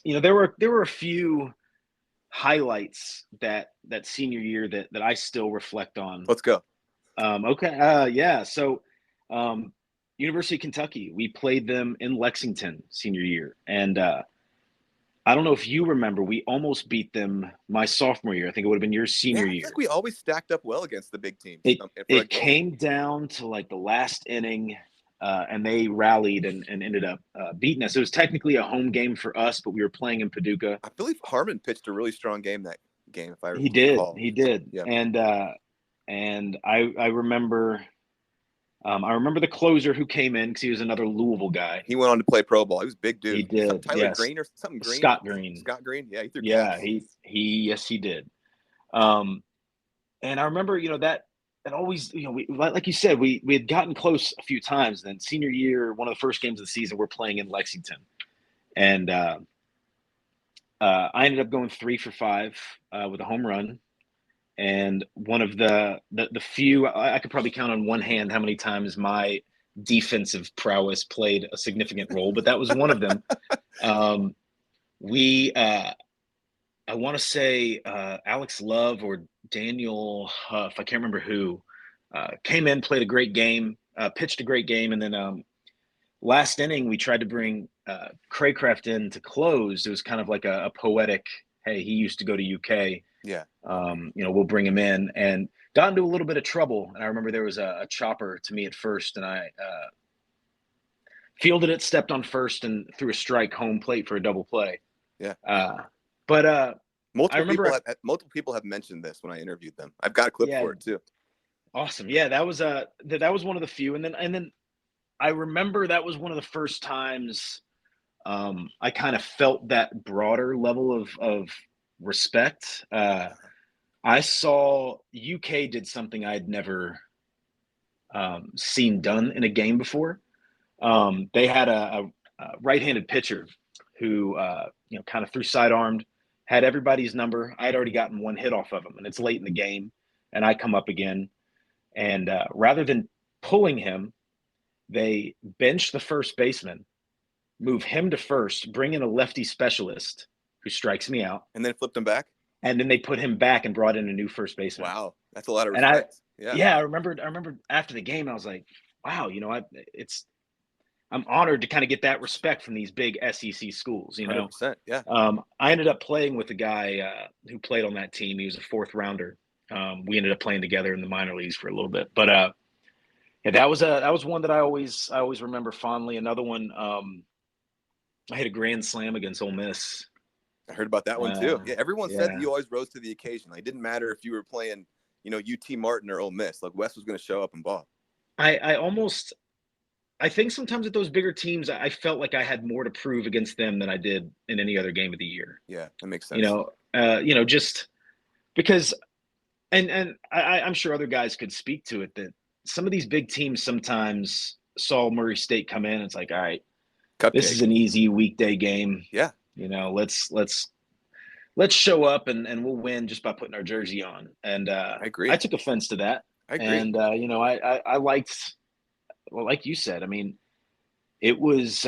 there were a few highlights that senior year that I still reflect on. Let's go. Okay. Yeah. So University of Kentucky, we played them in Lexington senior year, and I don't know if you remember, we almost beat them my sophomore year. I think it would have been your senior year. I think we always stacked up well against the big teams. It came down to like the last inning, and they rallied and ended up beating us. It was technically a home game for us, but we were playing in Paducah. I believe Harmon pitched a really strong game that game, if I recall. He did. Yeah. And I remember. I remember the closer who came in because he was another Louisville guy. He went on to play pro ball. He was a big dude. He did. Tyler Green or something Green? Scott Green. Scott Green. Yeah, he threw yes, he did. And I remember, that always, we, like you said, we had gotten close a few times. Then senior year, one of the first games of the season, we're playing in Lexington. And I ended up going 3 for 5 with a home run. And one of the few, I could probably count on one hand how many times my defensive prowess played a significant role, but that was one of them. I want to say Alex Love or Daniel Huff, I can't remember who, came in, played a great game, pitched a great game, and then last inning we tried to bring Craycraft in to close, it was kind of like a poetic, hey, he used to go to UK. Yeah. We'll bring him in. And got into a little bit of trouble. And I remember there was a chopper to me at first, and I fielded it, stepped on first, and threw a strike home plate for a double play. Yeah. But multiple people have mentioned this when I interviewed them. I've got a clip for it too. Awesome. Yeah, that was one of the few. And then I remember that was one of the first times I kind of felt that broader level of respect. I saw UK did something I'd never seen done in a game before. They had a right-handed pitcher who kind of threw sidearmed, had everybody's number. I had already gotten one hit off of him, and it's late in the game, and I come up again, and rather than pulling him, they bench the first baseman, move him to first, bring in a lefty specialist who strikes me out, and then flipped him back. And then they put him back and brought in a new first baseman. Wow, that's a lot of respect. I remember after the game, I was like, wow, I'm honored to kind of get that respect from these big SEC schools, 100%, yeah. I ended up playing with a guy who played on that team. He was a fourth rounder. We ended up playing together in the minor leagues for a little bit, but that was one that I always remember fondly. Another one, I hit a grand slam against Ole Miss. I heard about that one too. Yeah, everyone said that you always rose to the occasion. Like, it didn't matter if you were playing, UT Martin or Ole Miss. Like, Wes was going to show up and ball. I think sometimes at those bigger teams, I felt like I had more to prove against them than I did in any other game of the year. Yeah, that makes sense. Just because, and I'm sure other guys could speak to it, that some of these big teams sometimes saw Murray State come in. And it's like, all right, this is an easy weekday game. Yeah. Let's show up and we'll win just by putting our jersey on. And I agree. I took offense to that. I agree. And I liked, well, like you said, I mean, it was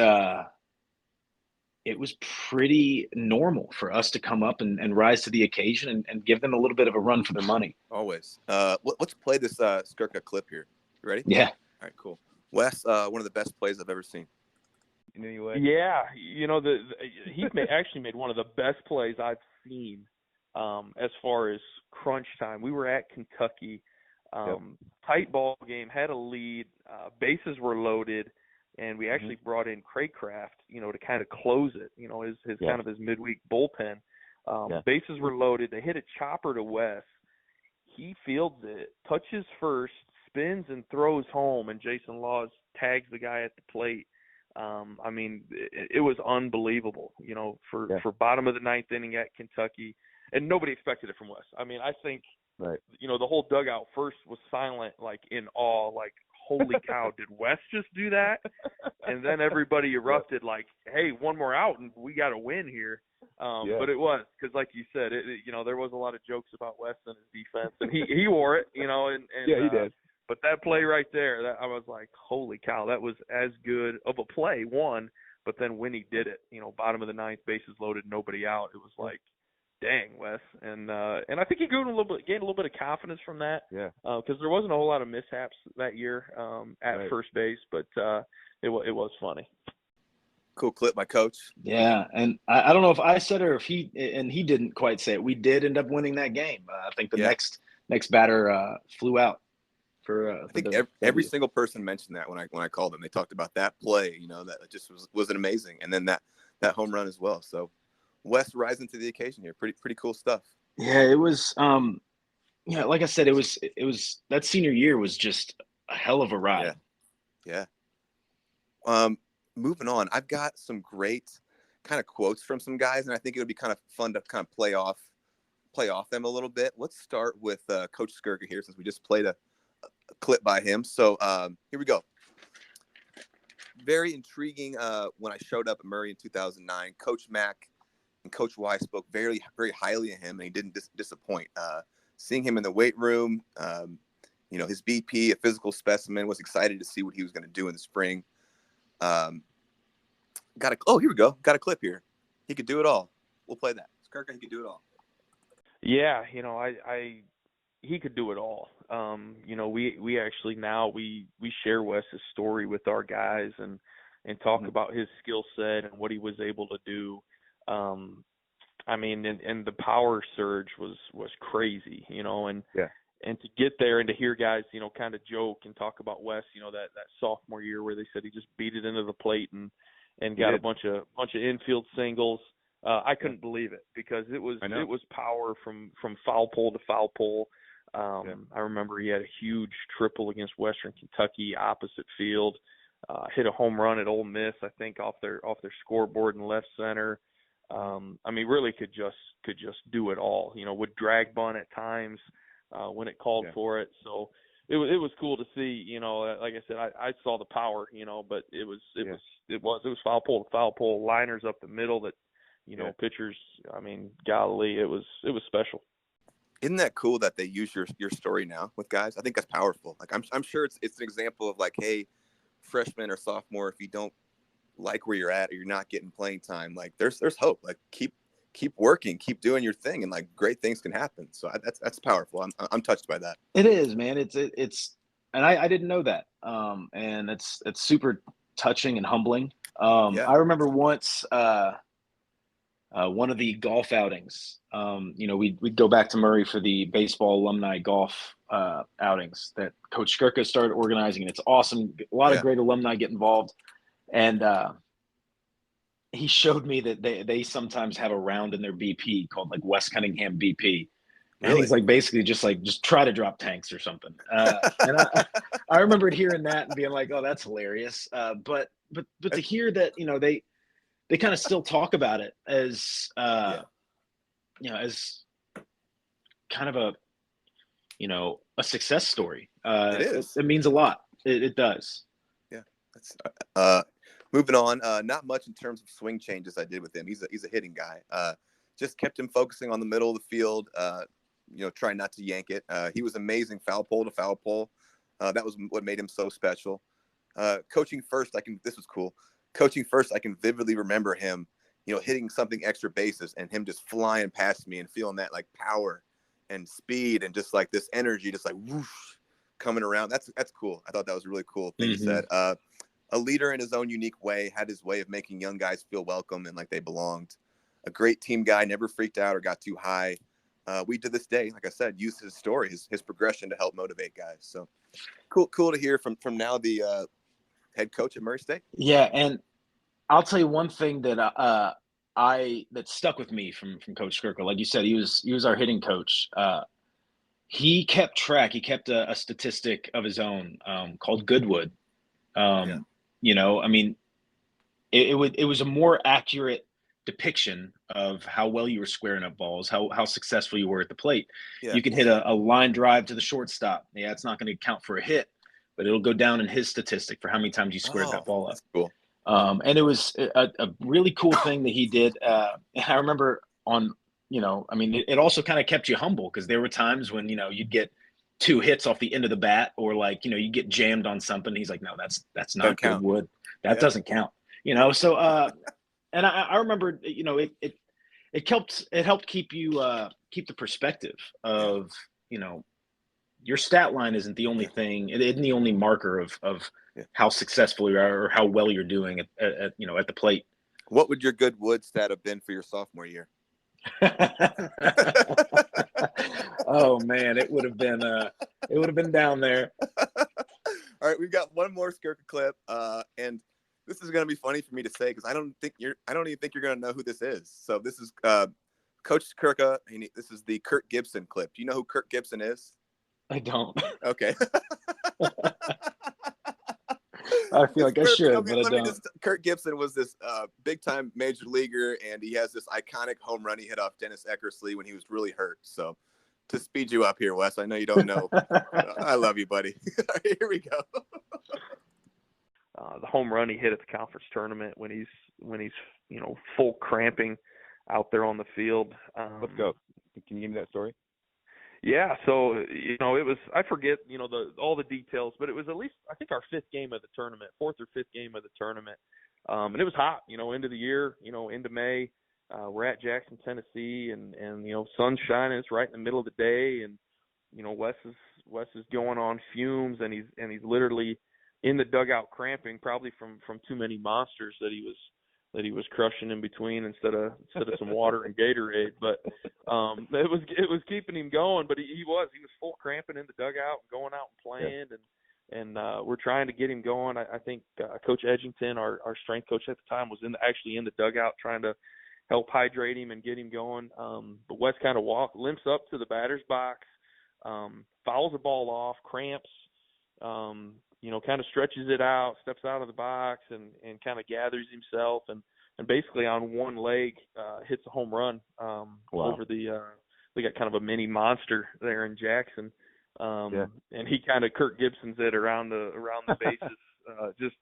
pretty normal for us to come up and rise to the occasion and give them a little bit of a run for their money. Always. Let's play this Skirka clip here. You ready? Yeah. All right, cool. Wes, one of the best plays I've ever seen. Anyway. Yeah, he actually made one of the best plays I've seen as far as crunch time. We were at Kentucky, tight ball game, had a lead, bases were loaded, and we actually brought in Craycraft, to kind of close it, his kind of his midweek bullpen. Bases were loaded. They hit a chopper to Wes. He fields it, touches first, spins and throws home, and Jason Laws tags the guy at the plate. I mean, it was unbelievable, for bottom of the ninth inning at Kentucky, and nobody expected it from Wes. I mean, I think, the whole dugout first was silent, like in awe, like, holy cow, did Wes just do that? And then everybody erupted like, hey, one more out and we got to win here. But it was, because like you said, there was a lot of jokes about Wes and his defense, and he wore it, and he did. But that play right there, I was like, holy cow, that was as good of a play, one. But then when he did it, bottom of the ninth, bases loaded, nobody out, it was like, dang, Wes. And I think he gained a little bit of confidence from that. Yeah. Because there wasn't a whole lot of mishaps that year at first base, but it was funny. Cool clip by Coach. Yeah, and I don't know if I said it or if he didn't quite say it. We did end up winning that game. I think the next batter flew out. I think every single person mentioned that when I called them. They talked about that play, that just was an amazing, and then that home run as well. So Wes rising to the occasion here, pretty cool stuff. Yeah, it was. Like I said, it was that senior year was just a hell of a ride. Yeah. Moving on, I've got some great kind of quotes from some guys, and I think it would be kind of fun to kind of play off them a little bit. Let's start with Coach Skirka here, since we just played a clip by him. So here we go. Very intriguing. When I showed up at Murray in 2009, Coach Mack and Coach Y spoke very, very highly of him, and he didn't disappoint. Seeing him in the weight room, his BP, a physical specimen, was excited to see what he was going to do in the spring. Here we go. Got a clip here. He could do it all. We'll play that. Skirka, he could do it all. Yeah, he could do it all. We actually now we share Wes's story with our guys, and and talk about his skill set and what he was able to do. I mean, and the power surge was crazy, and to get there and to hear guys, kind of joke and talk about Wes, that sophomore year where they said he just beat it into the plate and got a bunch of infield singles. I couldn't believe it because it was power from foul pole to foul pole. I remember he had a huge triple against Western Kentucky opposite field. Hit a home run at Ole Miss, I think, off their scoreboard in left center. I mean, really could just do it all. Would drag bunt at times when it called for it. So it was cool to see. Like I said, I saw the power. But it was foul pole to foul pole, liners up the middle that pitchers. I mean, golly, it was special. Isn't that cool that they use your story now with guys? I think that's powerful. Like I'm sure it's an example of like, hey, freshman or sophomore, if you don't like where you're at or you're not getting playing time, like there's hope. Like keep working, keep doing your thing, and like great things can happen. So that's powerful. I'm touched by that. It is, man. It's and I didn't know that. And it's super touching and humbling. I remember once one of the golf outings. We'd go back to Murray for the baseball alumni golf outings that Coach Skirka started organizing, and it's awesome. A lot of great alumni get involved, and he showed me that they sometimes have a round in their BP called like West Cunningham BP. And Really? he's like basically just try to drop tanks or something. And I remembered hearing that and being like, oh, that's hilarious. But to hear that, they kind of still talk about it as as kind of a success story. It is. It means a lot. It does. Yeah. Moving on. Not much in terms of swing changes I did with him. He's a hitting guy. Just kept him focusing on the middle of the field. Trying not to yank it. He was amazing foul pole to foul pole. That was what made him so special. Coaching first, this was cool. Coaching first, I can vividly remember him, hitting something extra bases and him just flying past me and feeling that like power and speed and just like this energy, just like whoosh coming around. That's cool. I thought that was a really cool thing he said. A leader in his own unique way, had his way of making young guys feel welcome and like they belonged. A great team guy, never freaked out or got too high. We to this day, like I said, use his story, his progression to help motivate guys. So cool to hear from now the head coach at Murray State. Yeah, and I'll tell you one thing that that stuck with me from Coach Skirka. Like you said, he was our hitting coach. He kept track. He kept a statistic of his own called Goodwood. I mean, it was a more accurate depiction of how well you were squaring up balls, how successful you were at the plate. You can hit a line drive to the shortstop. Yeah, it's not going to count for a hit, but it'll go down in his statistic for how many times you squared that ball up. That's cool. And it was a really cool thing that he did. I remember it also kind of kept you humble because there were times when, you'd get 2 hits off the end of the bat or like, you get jammed on something. He's like, no, that's not good wood. That doesn't count, So, and I remember, it helped keep you, keep the perspective of, your stat line isn't the only thing. It isn't the only marker of how successful you are or how well you're doing at the plate. What would your good wood stat have been for your sophomore year? Oh man, it would have been down there. All right, we've got one more Skirka clip, and this is going to be funny for me to say because I don't even think you're going to know who this is. So this is Coach Skirka. This is the Kurt Gibson clip. Do you know who Kurt Gibson is? I don't. Okay. I feel like I should, but I don't. Kurt Gibson was this big-time major leaguer, and he has this iconic home run he hit off Dennis Eckersley when he was really hurt. So to speed you up here, Wes, I know you don't know. I love you, buddy. Here we go. The home run he hit at the conference tournament when he's full cramping out there on the field. Let's go. Can you give me that story? Yeah, so it was, I forget all the details, but it was at least I think our 5th game of the tournament, 4th or 5th game of the tournament, and it was hot, end of the year, into May. We're at Jackson, Tennessee, and sun's shining. It's right in the middle of the day, and Wes is going on fumes, and he's literally in the dugout cramping, probably from too many monsters that he was crushing in between instead of some water and Gatorade. But it was keeping him going. But he was full cramping in the dugout and going out and playing, and we're trying to get him going. I think Coach Edgington, our strength coach at the time, was actually in the dugout trying to help hydrate him and get him going. But Wes kind of limps up to the batter's box, fouls the ball off, cramps, kind of stretches it out, steps out of the box, and kind of gathers himself, and basically on one leg hits a home run over we got kind of a mini monster there in Jackson. And he kind of Kirk Gibson's it around the bases, just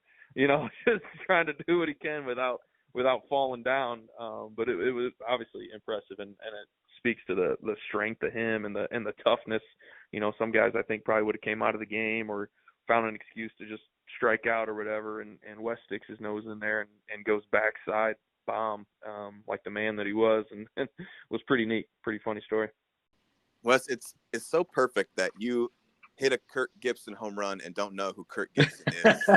trying to do what he can without falling down. But it was obviously impressive, and it speaks to the strength of him and the toughness. Some guys I think probably would have came out of the game or found an excuse to just strike out or whatever, and Wes sticks his nose in there and goes backside bomb like the man that he was, and it was pretty neat, pretty funny story. Wes, it's so perfect that you hit a Kirk Gibson home run and don't know who Kirk Gibson is.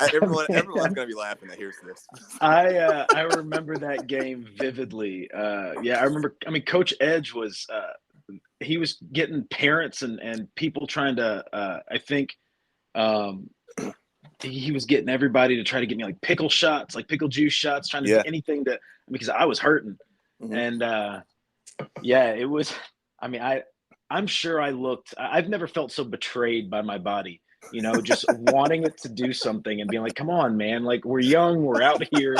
Everyone's going to be laughing that hears this. I remember that game vividly. I remember. I mean, Coach Edge was he was getting parents and people trying to. I think he was getting everybody to try to get me like pickle shots, like pickle juice shots, trying to do anything because I was hurting, and it was. I mean, I'm sure I've never felt so betrayed by my body, just wanting it to do something and being like, come on, man, like we're young, we're out here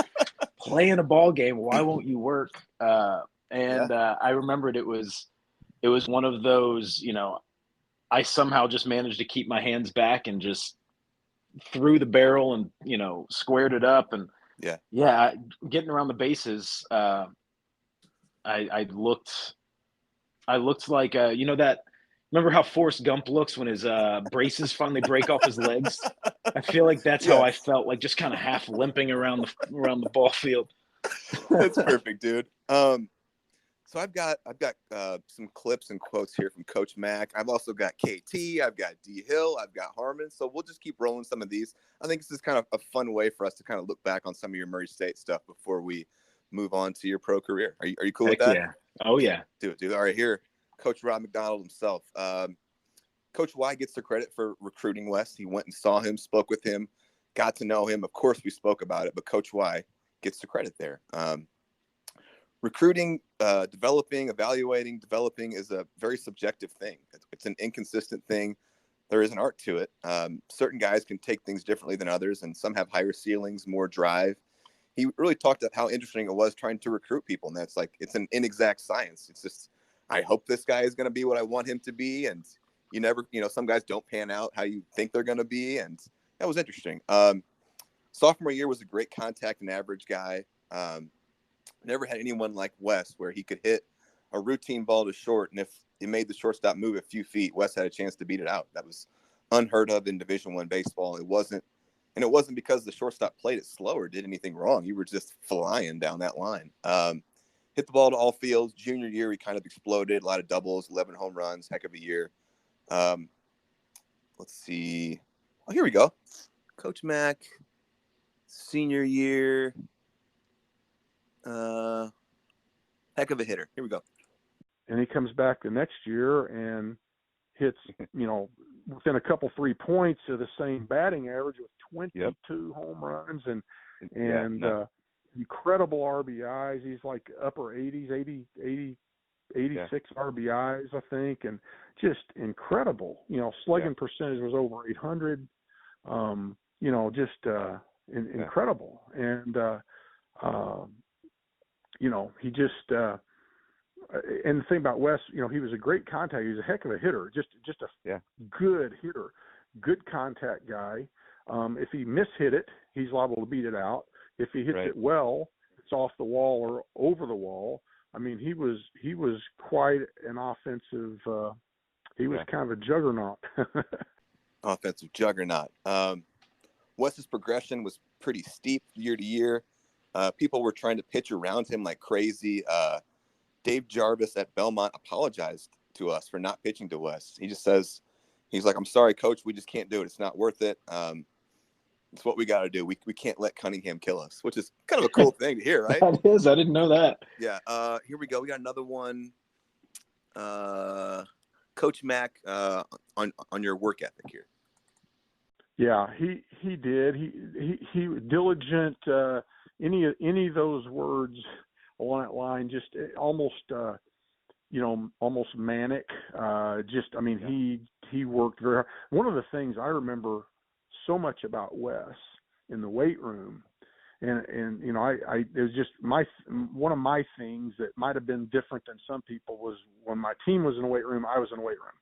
playing a ball game. Why won't you work? I remembered it was one of those, I somehow just managed to keep my hands back and just threw the barrel and, squared it up. And getting around the bases, I looked like, remember how Forrest Gump looks when his braces finally break off his legs? I feel like that's how I felt, like just kind of half limping around the ball field. That's perfect, dude. So I've got some clips and quotes here from Coach Mac. I've also got KT. I've got D Hill. I've got Harmon. So we'll just keep rolling some of these. I think this is kind of a fun way for us to kind of look back on some of your Murray State stuff before we move on to your pro career. Are you cool with that? Yeah. Oh yeah. Do it, dude. All right, here, Coach Rob Mcdonald himself. Coach Y gets the credit for recruiting Wes. He went and saw him, spoke with him, got to know him. Of course, we spoke about it, but Coach Y gets the credit there. Recruiting, developing, evaluating, developing is a very subjective thing. It's an inconsistent thing. There is an art to it. Certain guys can take things differently than others, and some have higher ceilings, more drive. He really talked about how interesting it was trying to recruit people. And that's like, it's an inexact science. It's just, I hope this guy is going to be what I want him to be. And you never, some guys don't pan out how you think they're going to be. And that was interesting. Sophomore year was a great contact and average guy. Never had anyone like Wes where he could hit a routine ball to short. And if it made the shortstop move a few feet, Wes had a chance to beat it out. That was unheard of in Division I baseball. It wasn't because the shortstop played it slow or did anything wrong. You were just flying down that line. Hit the ball to all fields. Junior year, he kind of exploded. A lot of doubles, 11 home runs, heck of a year. Let's see. Oh, here we go. Coach Mac, senior year. Heck of a hitter. Here we go. And he comes back the next year and hits, within a couple 3 points of the same batting average with 22 home runs and incredible RBIs. He's like upper 80s, 86 RBIs, I think, and just incredible. Slugging percentage was over 800. Incredible. And he just and the thing about Wes, he was a great contact. He was a heck of a hitter, just a good hitter, good contact guy. If he mishit it, he's liable to beat it out. If he hits it well, it's off the wall or over the wall. I mean, he was quite an offensive. He was kind of a juggernaut. Offensive juggernaut. Wes's progression was pretty steep year to year. People were trying to pitch around him like crazy. Dave Jarvis at Belmont apologized to us for not pitching to Wes. He just says, he's like, "I'm sorry, coach. We just can't do it. It's not worth it." It's what we got to do. We can't let Cunningham kill us, which is kind of a cool thing to hear, right? That is. I didn't know that. Yeah. Here we go. We got another one. Coach Mac, on your work ethic here. Yeah, he did. He was diligent. Any of those words along that line, just almost almost manic. He worked very hard. One of the things I remember so much about Wes in the weight room, and it was just one of my things that might have been different than some people was when my team was in the weight room, I was in the weight room.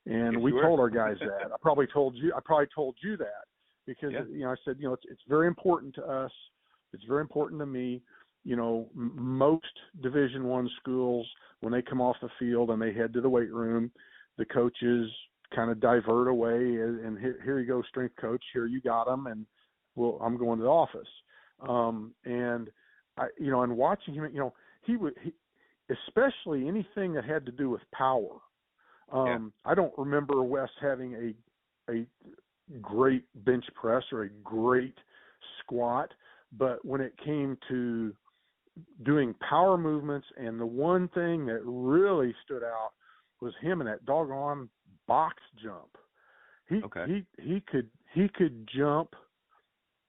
And we told our guys that. I probably told you that because I said, it's very important to us. It's very important to me. Most Division I schools, when they come off the field and they head to the weight room, the coaches kind of divert away and here you go, strength coach. Here, you got them, and I'm going to the office. And watching him, he would, especially anything that had to do with power. I don't remember Wes having a great bench press or a great squat, but when it came to doing power movements, and the one thing that really stood out was him in that doggone box jump. He could jump.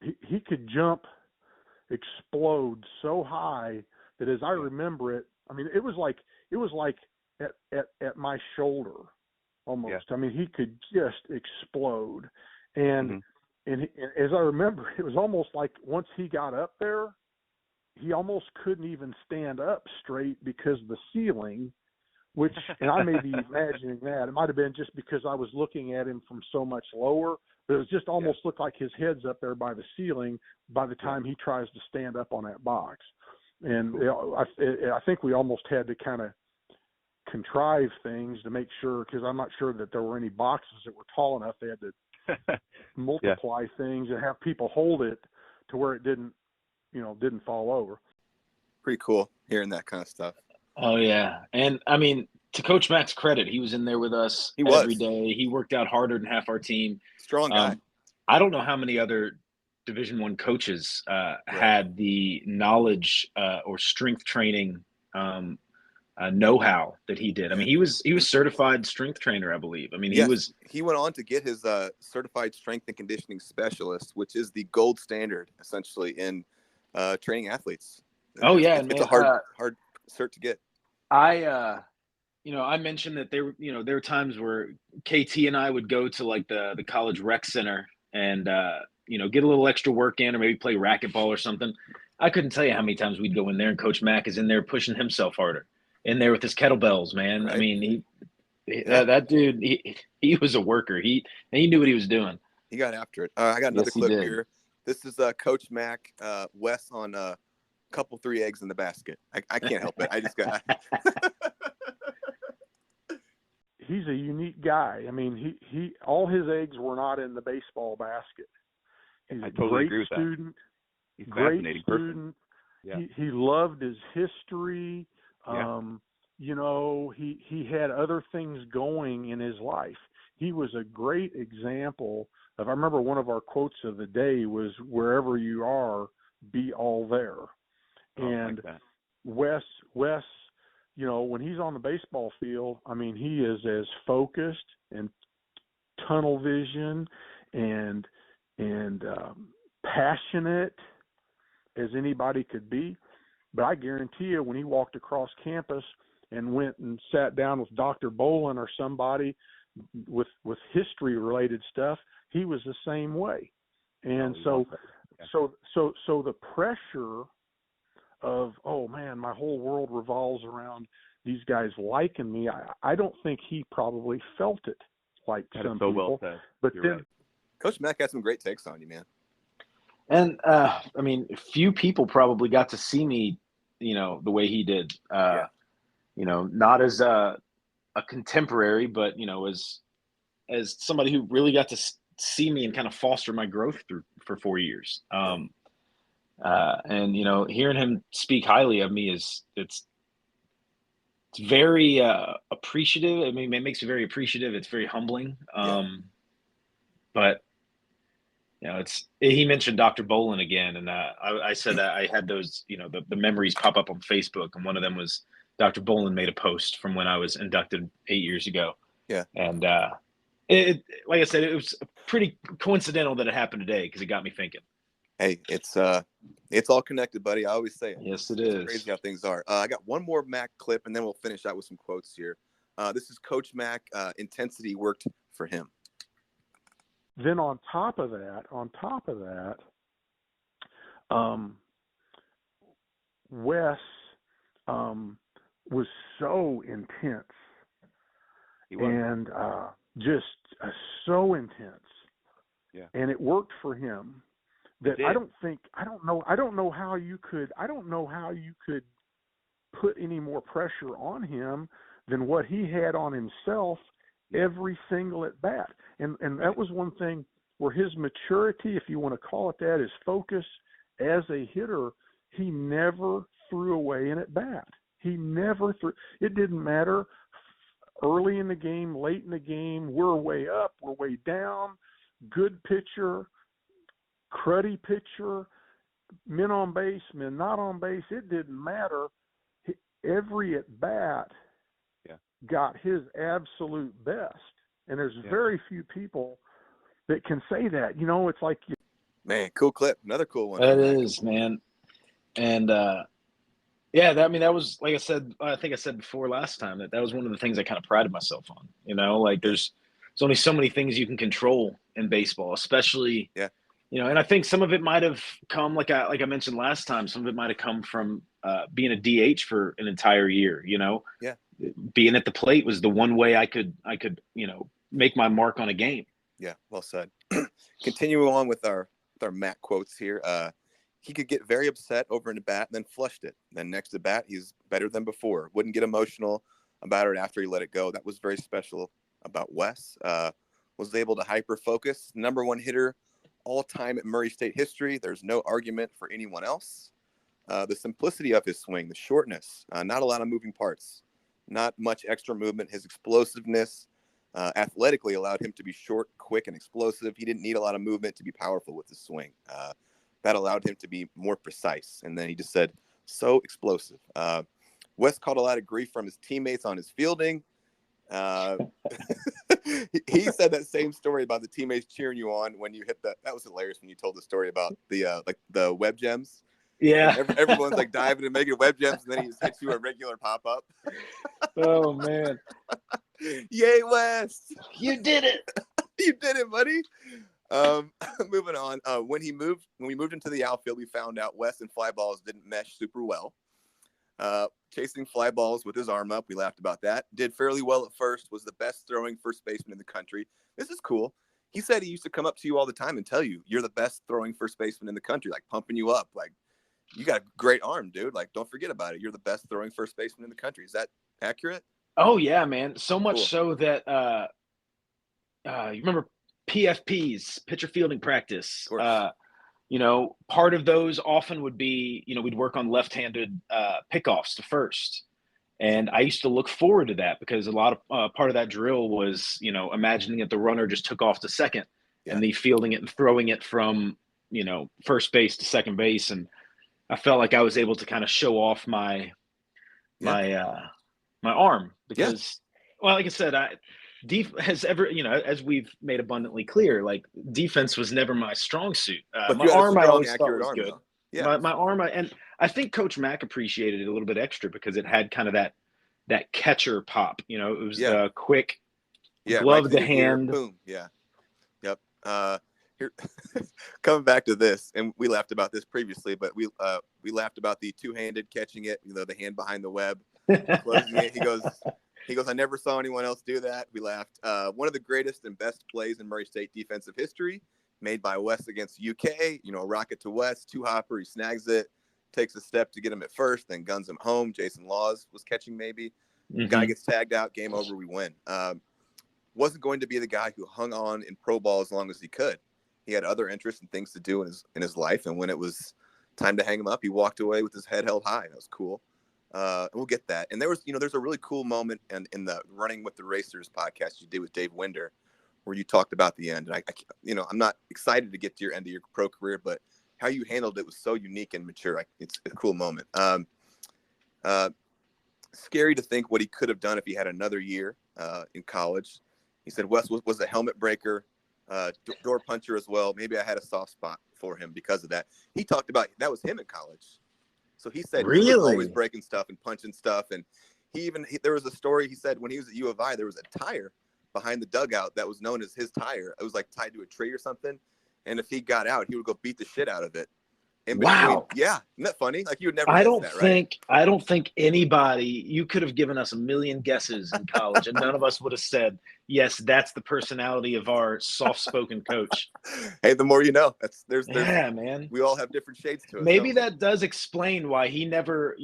He could jump, explode so high that as I remember it, I mean, it was like at my shoulder almost. Yeah. I mean, he could just explode. And as I remember, it was almost like once he got up there, he almost couldn't even stand up straight because of the ceiling, which, and I may be imagining that. It might have been just because I was looking at him from so much lower, but it was just almost looked like his head's up there by the ceiling by the time he tries to stand up on that box. And I think we almost had to kind of contrive things to make sure, because I'm not sure that there were any boxes that were tall enough. They had to multiply things and have people hold it to where it didn't fall over. Pretty cool hearing that kind of stuff. Oh yeah. And I mean, to Coach Mac's credit, he was in there with us every day. He worked out harder than half our team. Strong guy. I don't know how many other Division I coaches had the knowledge or strength training know-how that he did. I mean, he was certified strength trainer, I believe. I mean, he went on to get his certified strength and conditioning specialist, which is the gold standard essentially in training athletes. It's a hard cert to get. I mentioned that there were times where KT and I would go to like the college rec center and get a little extra work in, or maybe play racquetball or something. I couldn't tell you how many times we'd go in there and Coach Mac is in there pushing himself harder, in there with his kettlebells, man. Right. I mean, that dude, he was a worker. He knew what he was doing. He got after it. I got another clip here. This is Coach Mac, Wes on couple 3 eggs in the basket. I can't help it. I just got. He's a unique guy. I mean, he all his eggs were not in the baseball basket. He's I totally agree with student, that. He's great student. Yeah. He loved his history. He had other things going in his life. He was a great example of. I remember one of our quotes of the day was, "Wherever you are, be all there." And like Wes, when he's on the baseball field, I mean, he is as focused and tunnel vision and passionate as anybody could be. But I guarantee you, when he walked across campus and went and sat down with Dr. Bolin or somebody with history-related stuff, he was the same way. And so the pressure of, oh man, my whole world revolves around these guys liking me. I don't think he probably felt it like some people. Well said. But You're then, right. Coach Mac had some great takes on you, man. And I mean, few people probably got to see me, the way he did. Not as a contemporary, but as somebody who really got to see me and kind of foster my growth for 4 years. And hearing him speak highly of me it's very appreciative. I mean, it makes me very appreciative. It's very humbling. But he mentioned Dr. Bolin again, and I said that I had those, the memories pop up on Facebook, and one of them was Dr. Bolin made a post from when I was inducted 8 years ago. Yeah. And like I said, it was pretty coincidental that it happened today because it got me thinking. Hey, it's all connected, buddy. I always say it. Yes, it it's is. Crazy how things are. I got one more Mac clip, and then we'll finish out with some quotes here. This is Coach Mac. Intensity worked for him. Then on top of that, Wes was so intense. He was. And just so intense. Yeah. And it worked for him. That I don't know how you could put any more pressure on him than what he had on himself every single at bat. And that was one thing where his maturity, if you want to call it that, his focus as a hitter, he never threw away an at bat. He never threw. It didn't matter early in the game, late in the game, we're way up, we're way down, good pitcher, cruddy pitcher, men on base, men not on base, it didn't matter. Every at bat got his absolute best. And there's very few people that can say that. It's like, man, cool clip. Another cool one. That is, man. And that was, like I said, I think I said before last time that was one of the things I kind of prided myself on. Like there's only so many things you can control in baseball, especially and I think some of it might have come, like I mentioned last time, some of it might have come from being a DH for an entire year. Being at the plate was the one way I could make my mark on a game. Yeah, well said. Continuing on with our Matt quotes here. He could get very upset over an at bat and then flushed it. Then next at bat, he's better than before. Wouldn't get emotional about it after he let it go. That was very special about Wes. Was able to hyper focus. Number one hitter all time at Murray State history. There's no argument for anyone else. The simplicity of his swing, the shortness, not a lot of moving parts, not much extra movement. His explosiveness athletically allowed him to be short, quick, and explosive. He didn't need a lot of movement to be powerful with his swing. That allowed him to be more precise. And then he just said, so explosive. Wes caught a lot of grief from his teammates on his fielding. He said that same story about the teammates cheering you on when you hit that. That was hilarious when you told the story about the web gems. Yeah. Everyone's like diving and making web gems, and then he just hits you a regular pop-up. Oh, man. Yay, Wes. You did it. You did it, buddy. Moving on. When we moved into the outfield, we found out Wes and fly balls didn't mesh super well. Chasing fly balls with his arm up, we laughed about that. Did fairly well at first, was the best throwing first baseman in the country. This is cool. He said he used to come up to you all the time and tell you, you're the best throwing first baseman in the country, like pumping you up. Like, you got a great arm, dude. Like, don't forget about it. You're the best throwing first baseman in the country. Is that accurate? Oh, yeah, man. So much Cool. so that you remember PFPs, pitcher fielding practice. Of course. Part of those often would be, we'd work on left-handed pickoffs to first. And I used to look forward to that because a lot of part of that drill was, imagining that the runner just took off to second and the fielding it and throwing it from, first base to second base. And I felt like I was able to kind of show off my arm because, well, like I said, as we've made abundantly clear, like defense was never my strong suit. But my arm, I always thought accurate was arm, good. though. Yeah. My arm, and I think Coach Mack appreciated it a little bit extra because it had kind of that catcher pop. It was the quick glove right to hand. Boom. Yeah. Yep. Here, coming back to this, and we laughed about this previously, but we laughed about the two-handed catching it, the hand behind the web, closing it. He goes, I never saw anyone else do that. We laughed. One of the greatest and best plays in Murray State defensive history, made by Wes against UK. A rocket to Wes, two-hopper. He snags it, takes a step to get him at first, then guns him home. Jason Laws was catching maybe. Mm-hmm. Guy gets tagged out, game over, we win. Wasn't going to be the guy who hung on in pro ball as long as he could. He had other interests and things to do in his life, and when it was time to hang him up, he walked away with his head held high. That was cool. We'll get that. And there's a really cool moment in the Running with the Racers podcast you did with Dave Windor, where you talked about the end. And I'm not excited to get to your end of your pro career, but how you handled it was so unique and mature. It's a cool moment. Scary to think what he could have done if he had another year in college. He said Wes was a helmet breaker, door puncher as well. Maybe I had a soft spot for him because of that. He talked about that was him in college. So he said he was always breaking stuff and punching stuff. And there was a story, he said when he was at U of I, there was a tire behind the dugout that was known as his tire. It was like tied to a tree or something. And if he got out, he would go beat the shit out of it. Wow. Yeah. Isn't that funny? Like you would never guess that, right? I don't think anybody, you could have given us a million guesses in college and none of us would have said, yes, that's the personality of our soft-spoken coach. Hey, the more you know. Yeah, man. We all have different shades to us. Maybe that does explain why he never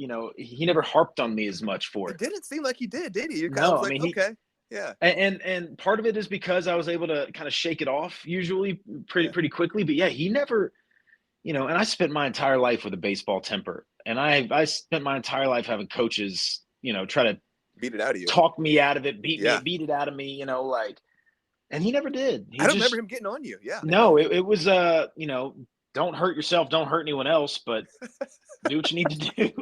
harped on me as much for it. It didn't seem like he did he? You no, was like, okay. Yeah. And part of it is because I was able to kind of shake it off usually pretty quickly. But yeah, he never, and I spent my entire life with a baseball temper. And I spent my entire life having coaches, try to beat it out of you, talk me out of it, beat it out of me, and he never did. I don't remember him getting on you. Yeah. No, it was, don't hurt yourself, don't hurt anyone else, but do what you need to do.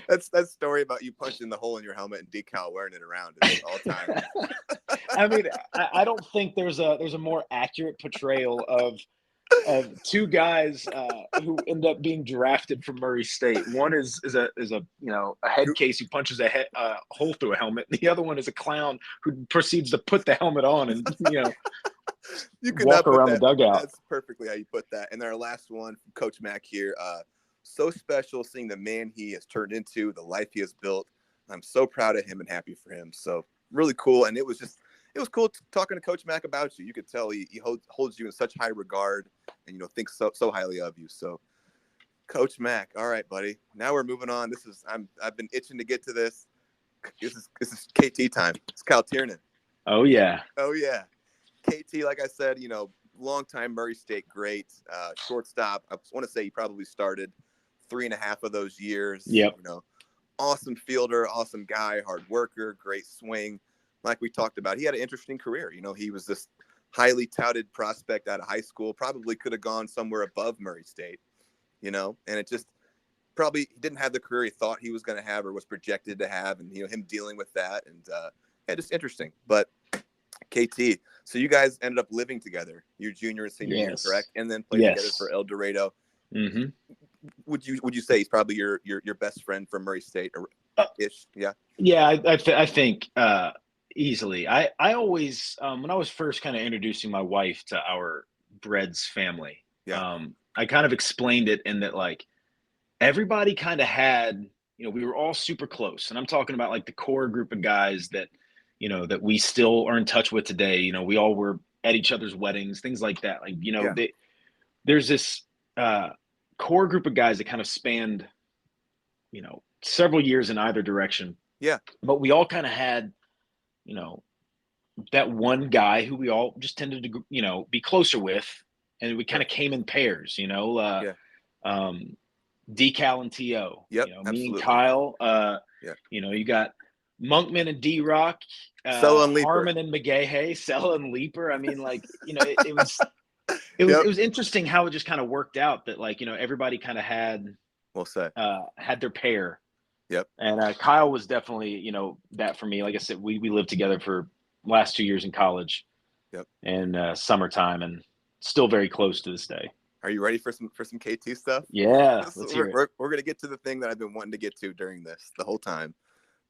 That story about you punching the hole in your helmet and decal wearing it around is all time. I mean, I don't think there's a more accurate portrayal of two guys who end up being drafted from Murray State. One is a head case who punches a hole through a helmet. The other one is a clown who proceeds to put the helmet on and you could walk around the dugout. That's perfectly how you put that. And our last one from Coach Mack here. So special seeing the man he has turned into, the life he has built. I'm so proud of him and happy for him. So really cool. And it was cool talking to Coach Mack about you. You could tell he holds you in such high regard and, thinks so highly of you. So Coach Mack, all right, buddy. Now we're moving on. I've been itching to get to this. This is KT time. It's Kyle Tiernan. Oh yeah. KT, like I said, longtime Murray State great, shortstop. I want to say he probably started 3.5 of those years. Yep. Awesome fielder, awesome guy, hard worker, great swing. Like we talked about, he had an interesting career. He was this highly touted prospect out of high school, probably could have gone somewhere above Murray State, and it just probably he didn't have the career he thought he was going to have or was projected to have. And, him dealing with that and just interesting. But KT, so you guys ended up living together, your junior and senior year, correct? And then played together for El Dorado. Mm-hmm. Would you say he's probably your best friend from Murray State or ish? Yeah. Yeah, I think easily. I always when I was first kind of introducing my wife to our Breds family, I kind of explained it in that like everybody kind of had, we were all super close, and I'm talking about like the core group of guys that that we still are in touch with today. We all were at each other's weddings, things like that. Like, there's this core group of guys that kind of spanned, several years in either direction. Yeah. But we all kind of had, that one guy who we all just tended to, be closer with. And we kind of came in pairs, Decal and T.O. Yep, me and Kyle, you got Monkman and D-Rock, Harmon and McGahey, Sella and Leaper. I mean, like, it was interesting how it just kind of worked out that, like, everybody kind of had their pair. Yep. And Kyle was definitely, that for me. Like I said, we lived together for last 2 years in college. Yep. And summertime, and still very close to this day. Are you ready for some KT stuff? Yeah. We're going to get to the thing that I've been wanting to get to during this the whole time,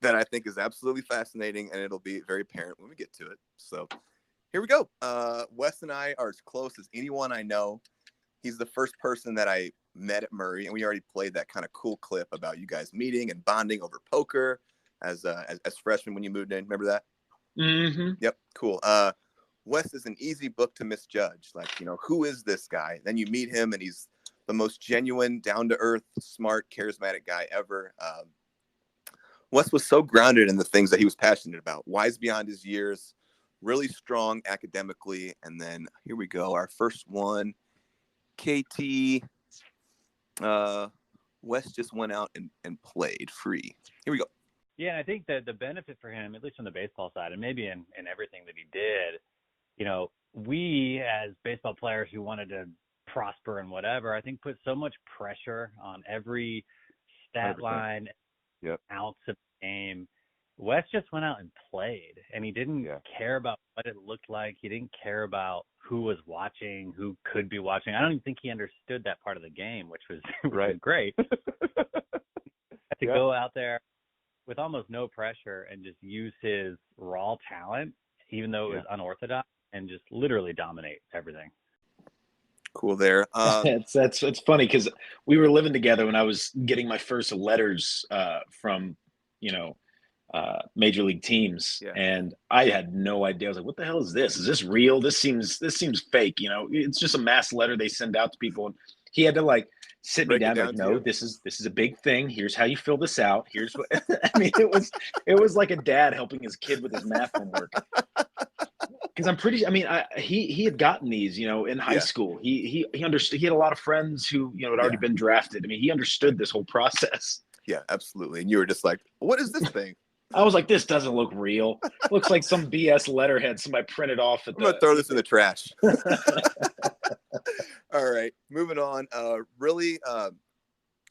that I think is absolutely fascinating, and it'll be very apparent when we get to it. So here we go. Wes and I are as close as anyone I know. He's the first person that I met at Murray, and we already played that kind of cool clip about you guys meeting and bonding over poker as freshmen when you moved in. Remember that? Mm-hmm. Yep. Cool. Wes is an easy book to misjudge. Like, who is this guy? Then you meet him, and he's the most genuine, down-to-earth, smart, charismatic guy ever. Wes was so grounded in the things that he was passionate about, wise beyond his years, really strong academically. And then here we go. Our first one, KT. Wes just went out and played free. Here we go. Yeah, and I think that the benefit for him, at least on the baseball side, and maybe in everything that he did, we as baseball players who wanted to prosper and whatever, I think put so much pressure on every stat 100%. line, Yep. outs of the game. Wes just went out and played, and he didn't care about what it looked like. He didn't care about who was watching, who could be watching. I don't even think he understood that part of the game, which was great. To go out there with almost no pressure and just use his raw talent, even though it was unorthodox, and just literally dominate everything. Cool there. It's funny because we were living together when I was getting my first letters from, major league teams, and I had no idea. I was like, "What the hell is this? Is this real? This seems fake." It's just a mass letter they send out to people, and he had to sit me down, like, "No, this is a big thing. Here's how you fill this out. Here's what." I mean, it was like a dad helping his kid with his math homework. Because I'm pretty. I mean, he had gotten these, in high school. He understood. He had a lot of friends who, had already been drafted. I mean, he understood this whole process. Yeah, absolutely. And you were just like, "What is this thing?" I was like, "This doesn't look real. Looks like some BS letterhead somebody printed off." I'm gonna throw this in the trash. All right, moving on. Really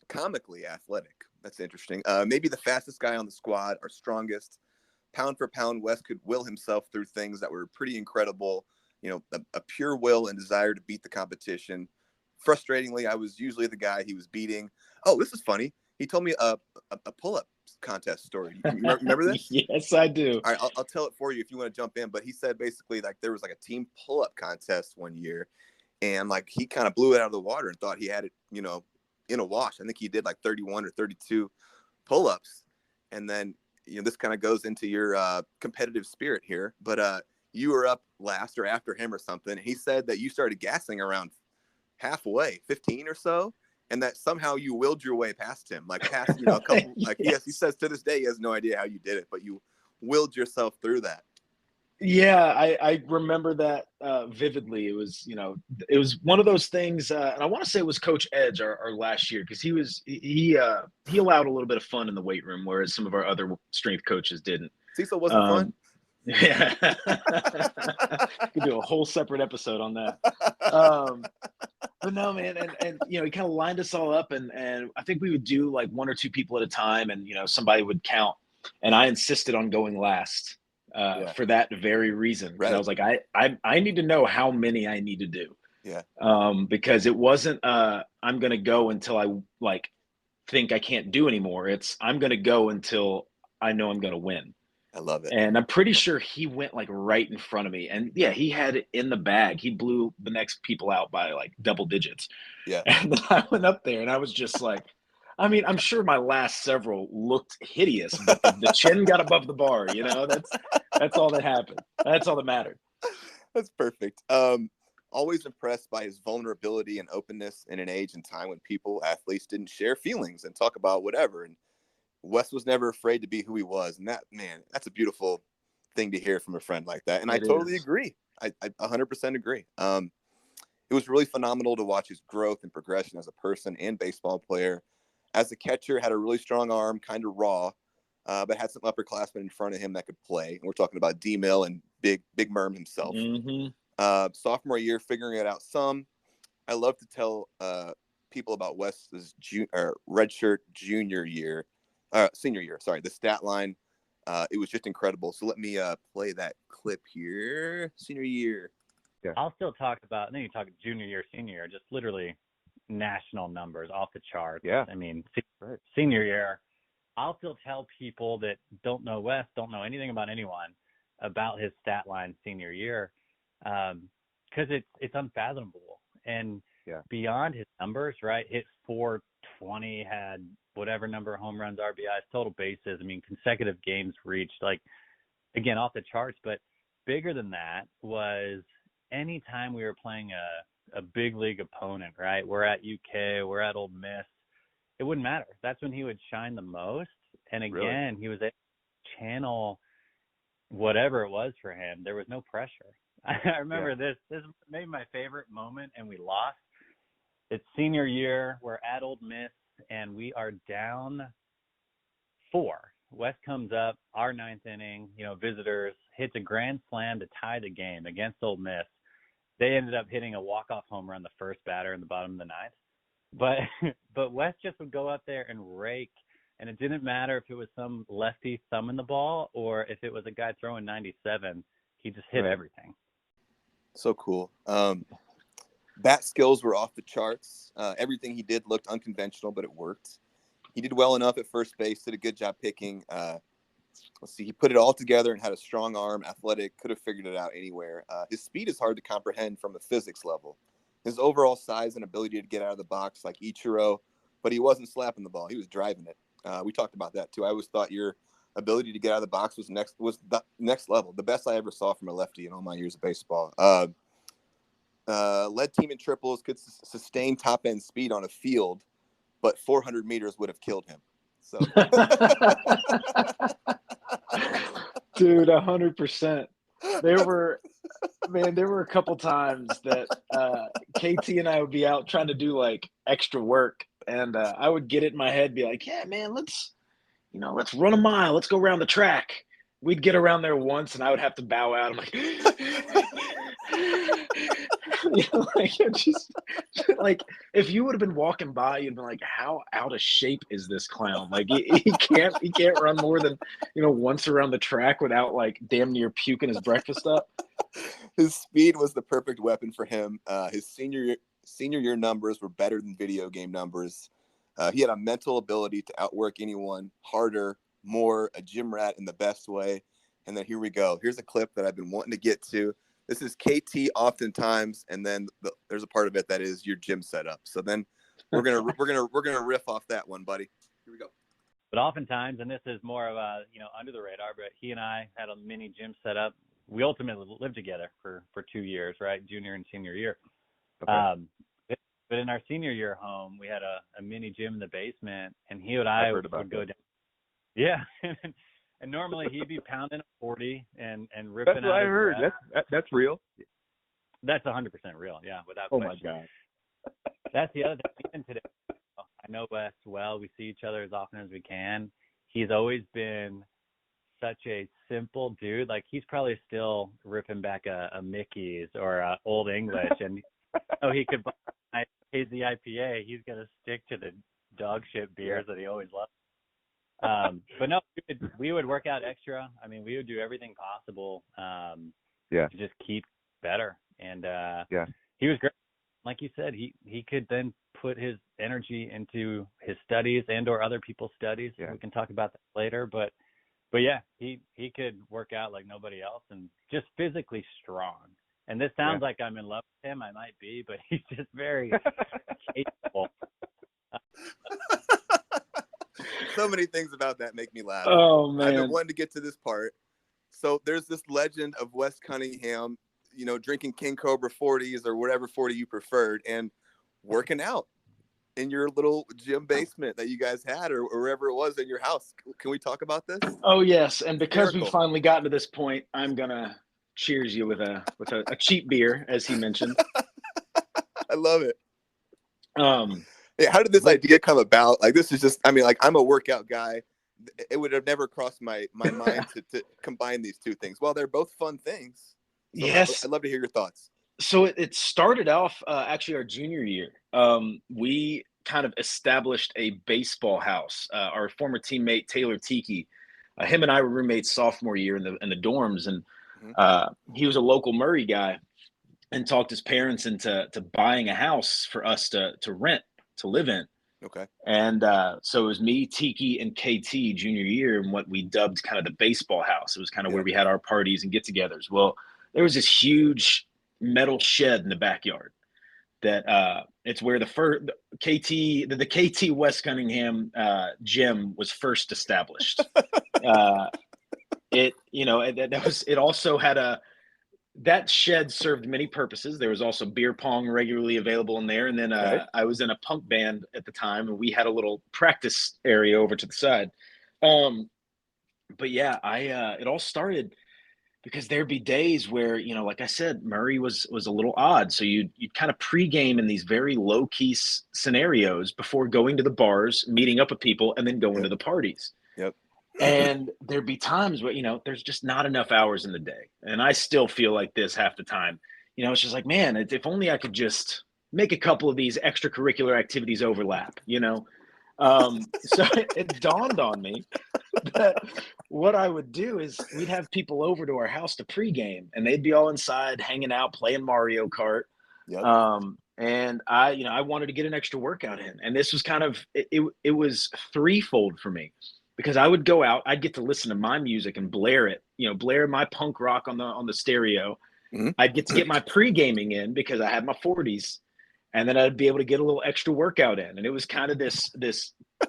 comically athletic. That's interesting. Maybe the fastest guy on the squad, our strongest. Pound for pound, Wes could will himself through things that were pretty incredible. A pure will and desire to beat the competition. Frustratingly, I was usually the guy he was beating. Oh, this is funny. He told me a pull-up contest story. You remember this? Yes, I do. All right, I'll tell it for you if you want to jump in. But he said basically there was a team pull-up contest one year, and he kind of blew it out of the water and thought he had it, in a wash. I think he did 31 or 32 pull-ups, and then this kind of goes into your competitive spirit here. But you were up last or after him or something. He said that you started gassing around halfway, 15 or so. And that somehow you willed your way past him, past, a couple, yes. He says to this day, he has no idea how you did it, but you willed yourself through that. Yeah, I remember that vividly. It was, it was one of those things, and I want to say it was Coach Edge our last year, because he allowed a little bit of fun in the weight room, whereas some of our other strength coaches didn't. Cecil wasn't fun. Yeah, could do a whole separate episode on that. But no, man, and he kind of lined us all up, and I think we would do one or two people at a time, and somebody would count, and I insisted on going last for that very reason. Right. And I was like, I need to know how many I need to do. Yeah. Because it wasn't I'm gonna go until I think I can't do anymore. It's I'm gonna go until I know I'm gonna win. I love it. And I'm pretty sure he went right in front of me. And yeah, he had it in the bag. He blew the next people out by double digits. Yeah. And then I went up there and I was just I mean, I'm sure my last several looked hideous, but the chin got above the bar, that's all that happened. That's all that mattered. That's perfect. Always impressed by his vulnerability and openness in an age and time when athletes didn't share feelings and talk about whatever. And Wes was never afraid to be who he was. And that's a beautiful thing to hear from a friend like that. And I totally agree. I 100% agree. It was really phenomenal to watch his growth and progression as a person and baseball player. As a catcher, had a really strong arm, kind of raw, but had some upperclassmen in front of him that could play. And we're talking about D-Mill and Big Merm himself. Mm-hmm. Sophomore year, figuring it out some. I love to tell people about Wes's redshirt senior year. The stat line. It was just incredible. So let me play that clip here. Senior year. Yeah. I'll still talk about, then you talk junior year, senior year, just literally national numbers off the charts. Yeah. I mean, senior year, I'll still tell people that don't know Wes, don't know anything about anyone, about his stat line senior year, because it's unfathomable. And beyond his numbers, right, hit 420, had whatever number of home runs, RBIs, total bases. I mean, consecutive games reached, again, off the charts. But bigger than that was anytime we were playing a big league opponent, right? We're at UK, we're at Ole Miss. It wouldn't matter. That's when he would shine the most. And again, he was able to channel whatever it was for him. There was no pressure. I remember this is maybe my favorite moment, and we lost. It's senior year. We're at Ole Miss, and we are down 4. Wes comes up, our ninth inning, visitors, hits a grand slam to tie the game against Ole Miss. They ended up hitting a walk-off home run the first batter in the bottom of the ninth. But Wes just would go out there and rake, and it didn't matter if it was some lefty thumbing the ball or if it was a guy throwing 97. He just hit everything. So cool. Bat skills were off the charts. Everything he did looked unconventional, but it worked. He did well enough at first base, did a good job picking. He put it all together and had a strong arm, athletic, could have figured it out anywhere. His speed is hard to comprehend from the physics level. His overall size and ability to get out of the box like Ichiro, but he wasn't slapping the ball. He was driving it. We talked about that too. I always thought your ability to get out of the box was the next level. The best I ever saw from a lefty in all my years of baseball. Led team in triples, could sustain top end speed on a field, but 400 meters would have killed him. So, dude, 100%. There were a couple times that KT and I would be out trying to do like extra work, and I would get it in my head, be like, "Yeah, man, let's run a mile. Let's go around the track." We'd get around there once, and I would have to bow out. I'm like, just like if you would have been walking by, you'd be like, "How out of shape is this clown? Like he can't run more than once around the track without like damn near puking his breakfast up." His speed was the perfect weapon for him. His senior year numbers were better than video game numbers. He had a mental ability to outwork anyone, harder, more, a gym rat in the best way. And then here we go. Here's a clip that I've been wanting to get to. This is KT oftentimes, and then there's a part of it that is your gym setup. So then we're gonna riff off that one, buddy. Here we go. But oftentimes, and this is more of a under the radar, but he and I had a mini gym set up. We ultimately lived together for 2 years, right? Junior and senior year. Okay. But in our senior year home, we had a mini gym in the basement, and he and I would go down. Yeah. And normally he'd be pounding a 40 and ripping out. That's what I heard. That's real. That's 100% real. Yeah, without question. Oh my God. That's the other thing. Even today, I know Wes well. We see each other as often as we can. He's always been such a simple dude. Like he's probably still ripping back a Mickey's or a Old English, and he could buy hazy IPA. He's gonna stick to the dog shit beers that he always loved. But no, we would work out extra. I mean, we would do everything possible to just keep better. And he was great. Like you said, he could then put his energy into his studies and or other people's studies. Yeah. We can talk about that later. But yeah, he could work out like nobody else and just physically strong. And this sounds like I'm in love with him. I might be, but he's just very capable. So many things about that make me laugh. Oh, man. I've been wanting to get to this part. So there's this legend of Wes Cunningham, drinking King Cobra 40s or whatever 40 you preferred and working out in your little gym basement that you guys had or wherever it was in your house. Can we talk about this? Oh, yes. And because we've finally gotten to this point, I'm going to cheers you with a cheap beer, as he mentioned. I love it. Yeah, how did this idea come about? Like, this is just, I'm a workout guy. It would have never crossed my mind to combine these two things. Well, they're both fun things. So yes. I'd love to hear your thoughts. So it started off actually our junior year. We kind of established a baseball house. Our former teammate, Taylor Tiki, him and I were roommates sophomore year in the dorms. And he was a local Murray guy and talked his parents into buying a house for us to rent, to live in. Okay. And so it was me, Tiki, and KT junior year in what we dubbed kind of the baseball house. It was kind of where we had our parties and get-togethers. Well, there was this huge metal shed in the backyard that it's where the KT West Cunningham gym was first established. It also had that shed served many purposes. There was also beer pong regularly available in there. And then I was in a punk band at the time, and we had a little practice area over to the side. But yeah, it all started because there'd be days where, like I said, Murray was a little odd. So you'd kind of pregame in these very low-key scenarios before going to the bars, meeting up with people, and then going to the parties. Yep. And there'd be times where, there's just not enough hours in the day. And I still feel like this half the time. It's just like, man, if only I could just make a couple of these extracurricular activities overlap, So it dawned on me that what I would do is we'd have people over to our house to pregame, and they'd be all inside hanging out, playing Mario Kart. Yep. And I wanted to get an extra workout in. And this was kind of, it was threefold for me. Because I would go out, I'd get to listen to my music and blare it, blare my punk rock on the stereo. Mm-hmm. I'd get to get my pre-gaming in because I had my 40s, and then I'd be able to get a little extra workout in. And it was kind of this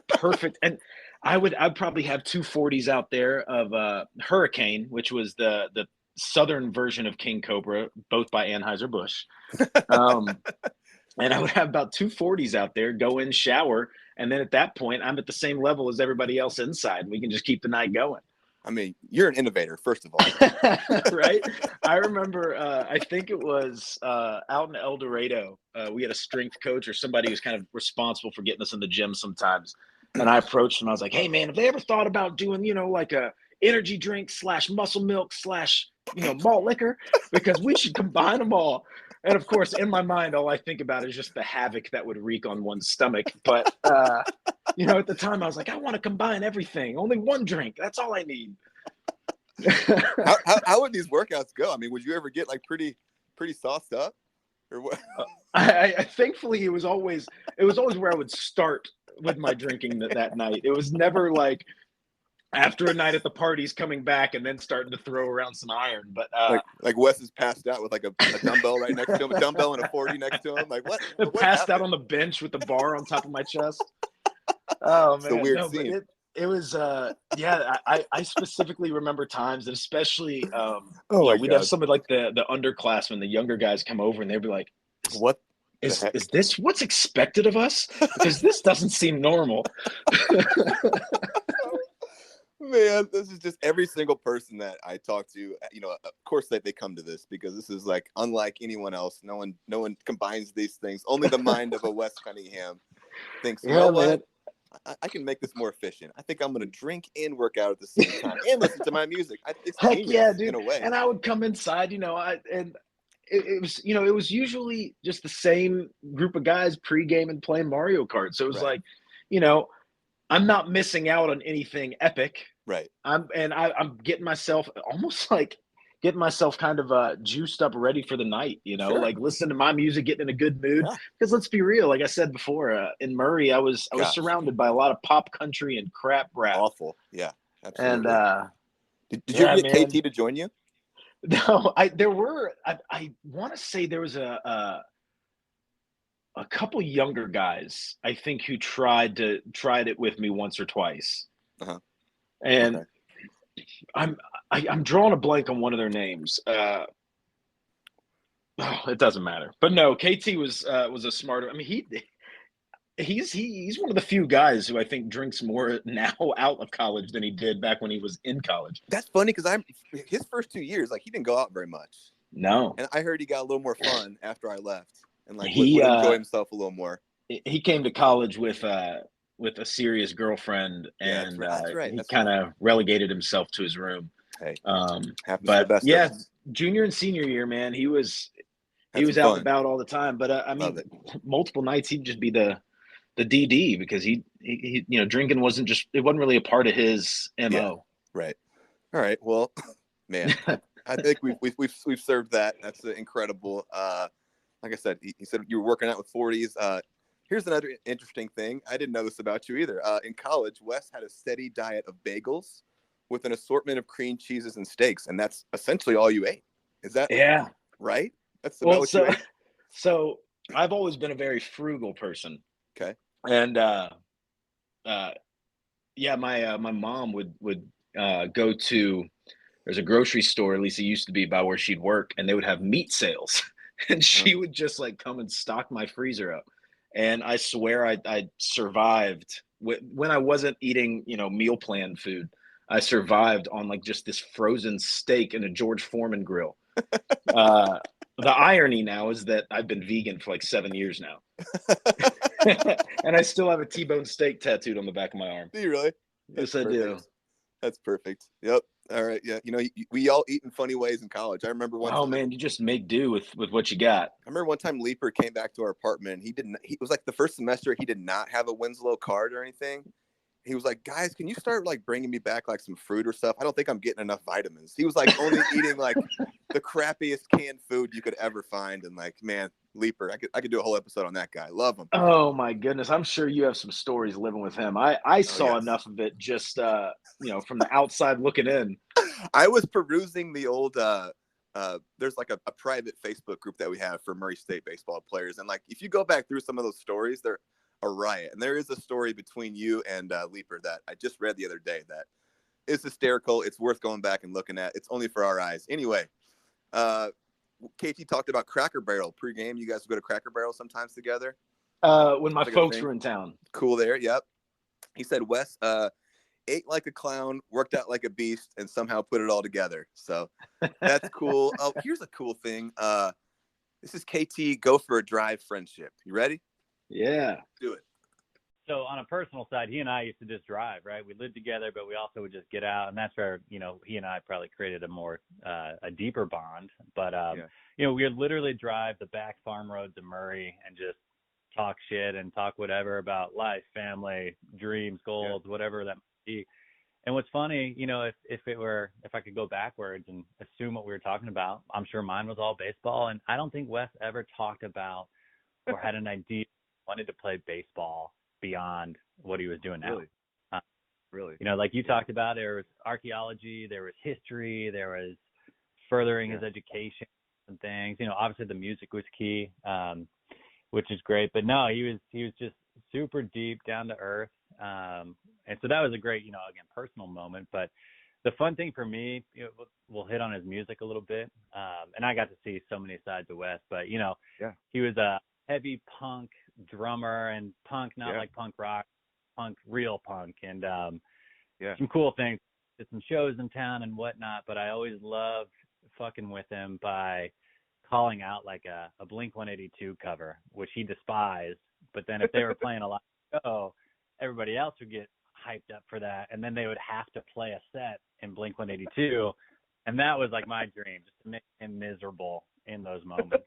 perfect. And I'd probably have 2 40s out there of Hurricane, which was the southern version of King Cobra, both by Anheuser-Busch. And I would have about 2 40s out there, go in, shower. And then at that point, I'm at the same level as everybody else inside. We can just keep the night going. I mean, you're an innovator, first of all. Right? I remember, I think it was out in El Dorado. We had a strength coach or somebody who's kind of responsible for getting us in the gym sometimes. And I approached him. I was like, hey, man, have they ever thought about doing, like a energy drink / muscle milk / malt liquor? Because we should combine them all. And of course, in my mind, all I think about is just the havoc that would wreak on one's stomach. But, at the time I was like, I want to combine everything. Only one drink. That's all I need. How would these workouts go? I mean, would you ever get like pretty sauced up or what? I thankfully it was always where I would start with my drinking that night. It was never like after a night at the parties coming back and then starting to throw around some iron. But like Wes is passed out with like a dumbbell right next to him, a dumbbell and a 40 next to him. Like what passed happened? out on the bench with the bar on top of my chest. Oh it's man, a weird scene. It was I specifically remember times, and especially we'd have some of like the underclassmen, the younger guys come over, and they'd be like, what is this what's expected of us? Because this doesn't seem normal. Man, this is just every single person that I talk to, of course that they come to this because this is like unlike anyone else. No one combines these things. Only the mind of a Wes Cunningham thinks, you know what? I can make this more efficient. I think I'm going to drink and work out at the same time and listen to my music. Heck yeah, dude. In a way. And I would come inside, it was usually just the same group of guys pregame and playing Mario Kart. So it was like, I'm not missing out on anything epic. Right. I'm getting myself kind of juiced up, ready for the night, Sure. like listen to my music, getting in a good mood. Because let's be real, like I said before, in Murray, I was surrounded by a lot of pop country and crap rap. Awful. Yeah. Absolutely. And did you get KT to join you? No, I want to say there was a couple younger guys, I think, who tried it with me once or twice. Uh-huh. And okay. I'm drawing a blank on one of their names. It doesn't matter. But no, KT was a smarter. I mean, he's one of the few guys who I think drinks more now out of college than he did back when he was in college. That's funny because his first 2 years, like he didn't go out very much. No. And I heard he got a little more fun after I left and like would enjoy himself a little more. He came to college with a serious girlfriend, and that's right. He kind of relegated himself to his room. Hey, but yeah, junior and senior year, man, he was out and about all the time. But I mean, multiple nights he'd just be the DD because he drinking wasn't really a part of his MO. Yeah, right. All right. Well, man, I think we've served that. That's incredible. Like I said, he said you were working out with 40s. Here's another interesting thing. I didn't know this about you either. In college, Wes had a steady diet of bagels with an assortment of cream cheeses and steaks, and that's essentially all you ate. Is that right? That's about what you ate? So I've always been a very frugal person. Okay. And my mom would go to, there's a grocery store, at least it used to be, by where she'd work, and they would have meat sales, and she would just like come and stock my freezer up. And I swear I survived when I wasn't eating, meal plan food. I survived on like just this frozen steak in a George Foreman grill. The irony now is that I've been vegan for like 7 years now. And I still have a T-bone steak tattooed on the back of my arm. Do you really? Yes, I do. That's perfect. Yep. All right. Yeah. You know, we all eat in funny ways in college. I remember one time. Man, you just make do with what you got. I remember one time Leaper came back to our apartment. He was like the first semester he did not have a Winslow card or anything. He was like, guys, can you start like bringing me back like some fruit or stuff? I don't think I'm getting enough vitamins. He was like only eating like the crappiest canned food you could ever find. And like, man, Leaper, I could do a whole episode on that guy. Love him. Oh my goodness. I'm sure you have some stories living with him. I saw enough of it just from the outside looking in. I was perusing the old there's like a private Facebook group that we have for Murray State baseball players. And like if you go back through some of those stories, they're a riot. And there is a story between you and Leaper that I just read the other day that is hysterical. It's worth going back and looking at. It's only for our eyes. Anyway, KT talked about Cracker Barrel pregame. You guys go to Cracker Barrel sometimes together? When my folks were in town. Cool there. Yep. He said Wes ate like a clown, worked out like a beast, and somehow put it all together. So that's cool. Oh, here's a cool thing. This is KT Go for a Drive friendship. You ready? Yeah. Do it. So on a personal side, he and I used to just drive, right? We lived together, but we also would just get out. And that's where, he and I probably created a deeper bond. But, we would literally drive the back farm roads of Murray and just talk shit and talk whatever about life, family, dreams, goals, whatever that might be. And what's funny, if I could go backwards and assume what we were talking about, I'm sure mine was all baseball. And I don't think Wes ever talked about or had an idea wanted to play baseball beyond what he was doing now. Really? Like you talked about, there was archaeology, there was history, there was furthering his education and things. Obviously the music was key, which is great. But no, he was just super deep, down to earth. And so that was a great, again, personal moment. But the fun thing for me, we'll hit on his music a little bit. And I got to see so many sides of Wes, but he was a heavy punk drummer, and punk, not like punk rock, punk, real punk. And some cool things, did some shows in town and whatnot, but I always loved fucking with him by calling out like a Blink-182 cover, which he despised. But then if they were playing a live show, everybody else would get hyped up for that, and then they would have to play a set in Blink-182, and that was like my dream, just to make him miserable in those moments.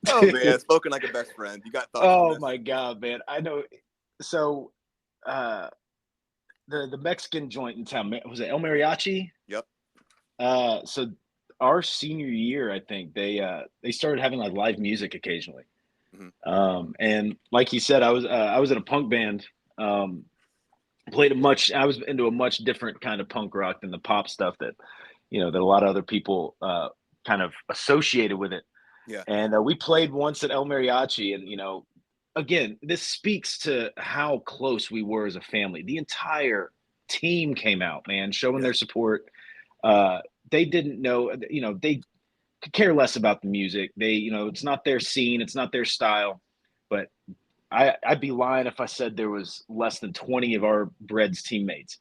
Oh man, spoken like a best friend. You got thoughts? Oh my God, man! I know. So, the Mexican joint in town, was it El Mariachi? Yep. So our senior year, I think they started having like live music occasionally. Mm-hmm. And like he said, I was in a punk band. I was into a much different kind of punk rock than the pop stuff that a lot of other people kind of associated with it. Yeah. And we played once at El Mariachi, and again, this speaks to how close we were as a family. The entire team came out, man, showing their support. They didn't know, they could care less about the music. They, it's not their scene, it's not their style. But I'd be lying if I said there was less than 20 of our Breds teammates.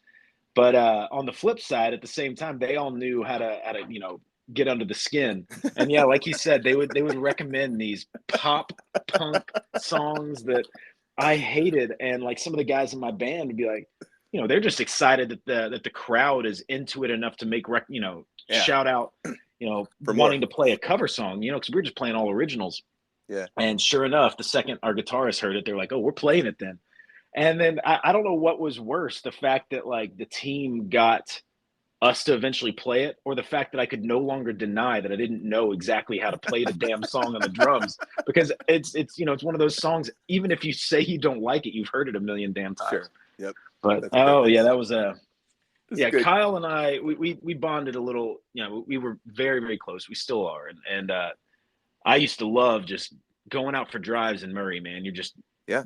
But on the flip side, at the same time, they all knew how to get under the skin. And like he said, they would recommend these pop punk songs that I hated, and like some of the guys in my band would be like, they're just excited that the crowd is into it enough to make shout out, for wanting to play a cover song, because we were just playing all originals. Yeah. And sure enough, the second our guitarist heard it, they're like, oh, we're playing it then. And then I don't know what was worse, the fact that like the team got us to eventually play it, or the fact that I could no longer deny that I didn't know exactly how to play the damn song on the drums, because it's it's one of those songs, even if you say you don't like it, you've heard it a million damn times. Sure. Yep. But that was good. Kyle and I, we bonded a little, we were very, very close. We still are. And I used to love just going out for drives in Murray, man. You're just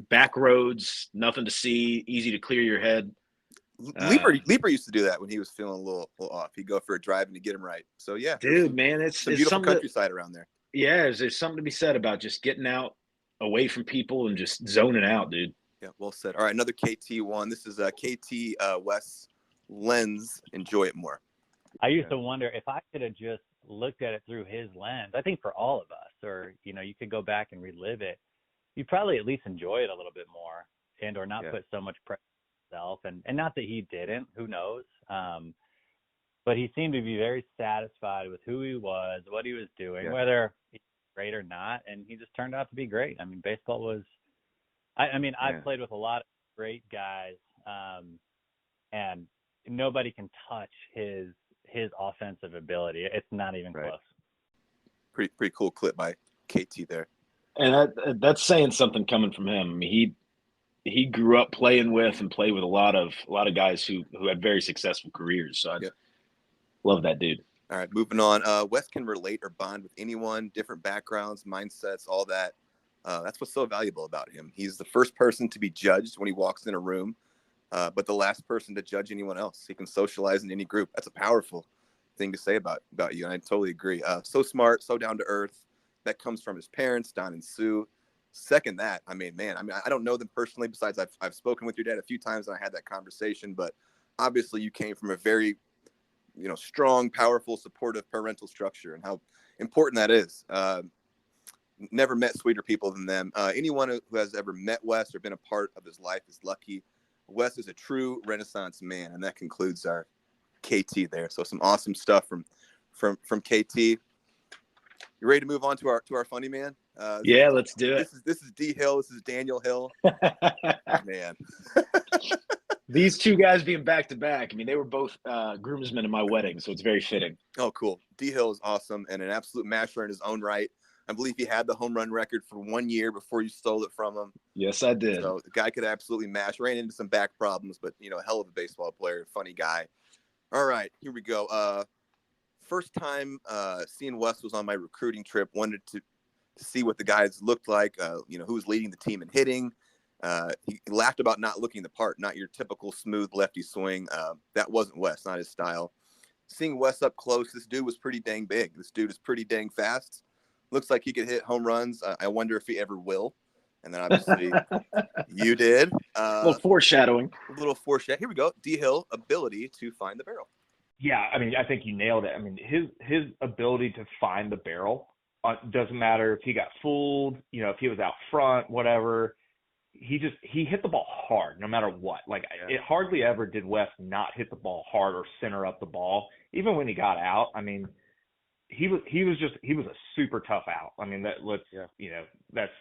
back roads, nothing to see, easy to clear your head. Leaper used to do that when he was feeling a little off. He'd go for a drive and to get him right. So yeah, dude, man, it's beautiful countryside around there. Yeah, there's something to be said about just getting out away from people and just zoning out, dude. Yeah, well said. All right, another KT one. This is KT Wes lens. Enjoy it more. I used to wonder if I could have just looked at it through his lens. I think for all of us, or you could go back and relive it. You'd probably at least enjoy it a little bit more, and or not put so much pressure himself, and not that he didn't, who knows, but he seemed to be very satisfied with who he was, what he was doing, whether he's great or not, and he just turned out to be great. I mean, baseball was I've played with a lot of great guys, and nobody can touch his offensive ability. It's not even close. Pretty cool clip by KT there. And that's saying something coming from him. I mean, he grew up playing with and played with a lot of guys who had very successful careers. So I love that dude. All right, moving on. Wes can relate or bond with anyone, different backgrounds, mindsets, all that. That's what's so valuable about him. He's the first person to be judged when he walks in a room, but the last person to judge anyone else. He can socialize in any group. That's a powerful thing to say about you, and I totally agree. So smart, so down to earth. That comes from his parents, Don and Sue. Second that, I don't know them personally. Besides, I've spoken with your dad a few times, and I had that conversation. But obviously, you came from a very, strong, powerful, supportive parental structure, and how important that is. Never met sweeter people than them. Anyone who has ever met Wes or been a part of his life is lucky. Wes is a true Renaissance man, and that concludes our KT there. So some awesome stuff from KT. You ready to move on to our funny man? Let's do it. This is D Hill. This is Daniel Hill. Man. These two guys being back to back. I mean, they were both groomsmen in my wedding, so it's very fitting. Oh, cool. D Hill is awesome and an absolute masher in his own right. I believe he had the home run record for 1 year before you stole it from him. Yes, I did. So the guy could absolutely mash. Ran into some back problems, but hell of a baseball player, funny guy. All right, here we go. First time seeing Wes was on my recruiting trip. Wanted to see what the guys looked like. Who was leading the team in hitting. He laughed about not looking the part, not your typical smooth lefty swing. That wasn't Wes, not his style. Seeing Wes up close, this dude was pretty dang big. This dude is pretty dang fast. Looks like he could hit home runs. I wonder if he ever will. And then obviously you did. A little foreshadowing. Here we go. D Hill, ability to find the barrel. Yeah, I think you nailed it. His ability to find the barrel doesn't matter if he got fooled, if he was out front, whatever. He hit the ball hard no matter what. It hardly ever did Wes not hit the ball hard or center up the ball, even when he got out. He was a super tough out. That's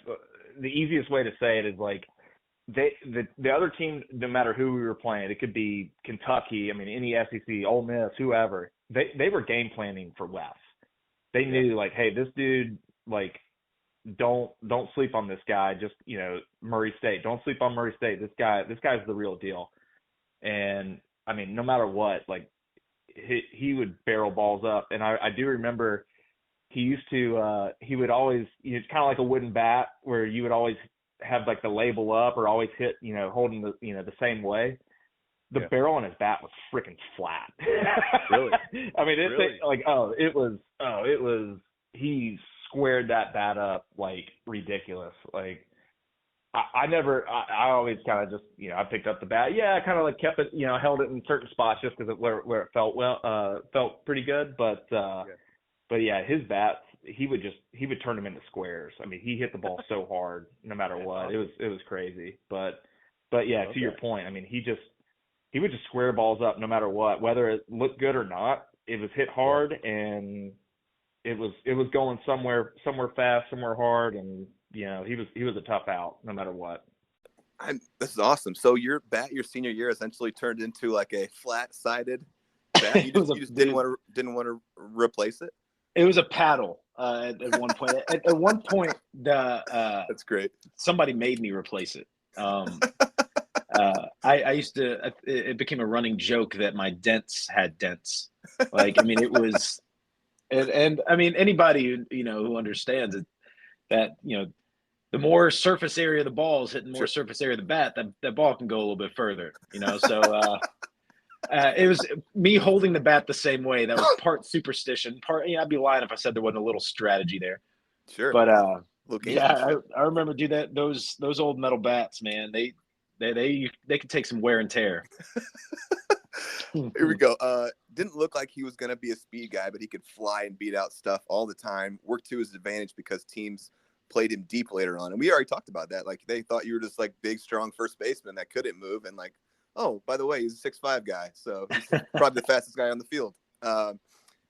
the easiest way to say it is the other team, no matter who we were playing, it could be Kentucky, any SEC, Ole Miss, whoever, they were game planning for Wes. They knew hey, this dude, don't sleep on this guy. Just, Murray State, don't sleep on Murray State. This guy's the real deal. And no matter what, he would barrel balls up. And I do remember he would always, it's kind of like a wooden bat where you would always have the label up or always hit, holding the same way. The barrel on his bat was freaking flat. Really? It was, he squared that bat up ridiculous. I always kind of just, I picked up the bat. Yeah, I kind of kept it, held it in certain spots just because where it felt pretty good. But his bats, he would turn them into squares. He hit the ball so hard no matter what. Awesome. It was crazy. But yeah, to your point, he would just square balls up no matter what, whether it looked good or not. It was hit hard and it was going somewhere fast, somewhere hard, and he was a tough out no matter what. This is awesome. So your bat your senior year essentially turned into a flat-sided bat. You just didn't want to replace it. It was a paddle at one point. At one point, that's great. Somebody made me replace it. I used to. It became a running joke that my dents had dents. It was, and anybody who understands it, that the more surface area the ball is hitting, more surface area of the bat, that ball can go a little bit further. So it was me holding the bat the same way. That was part superstition. I'd be lying if I said there wasn't a little strategy there. Sure. But I remember those old metal bats, man. They could take some wear and tear. Here we go. Didn't look like he was going to be a speed guy, but he could fly and beat out stuff all the time. Worked to his advantage because teams played him deep later on. And we already talked about that. They thought you were just big, strong first baseman that couldn't move. And Oh, by the way, he's a 6'5" guy, so he's probably the fastest guy on the field.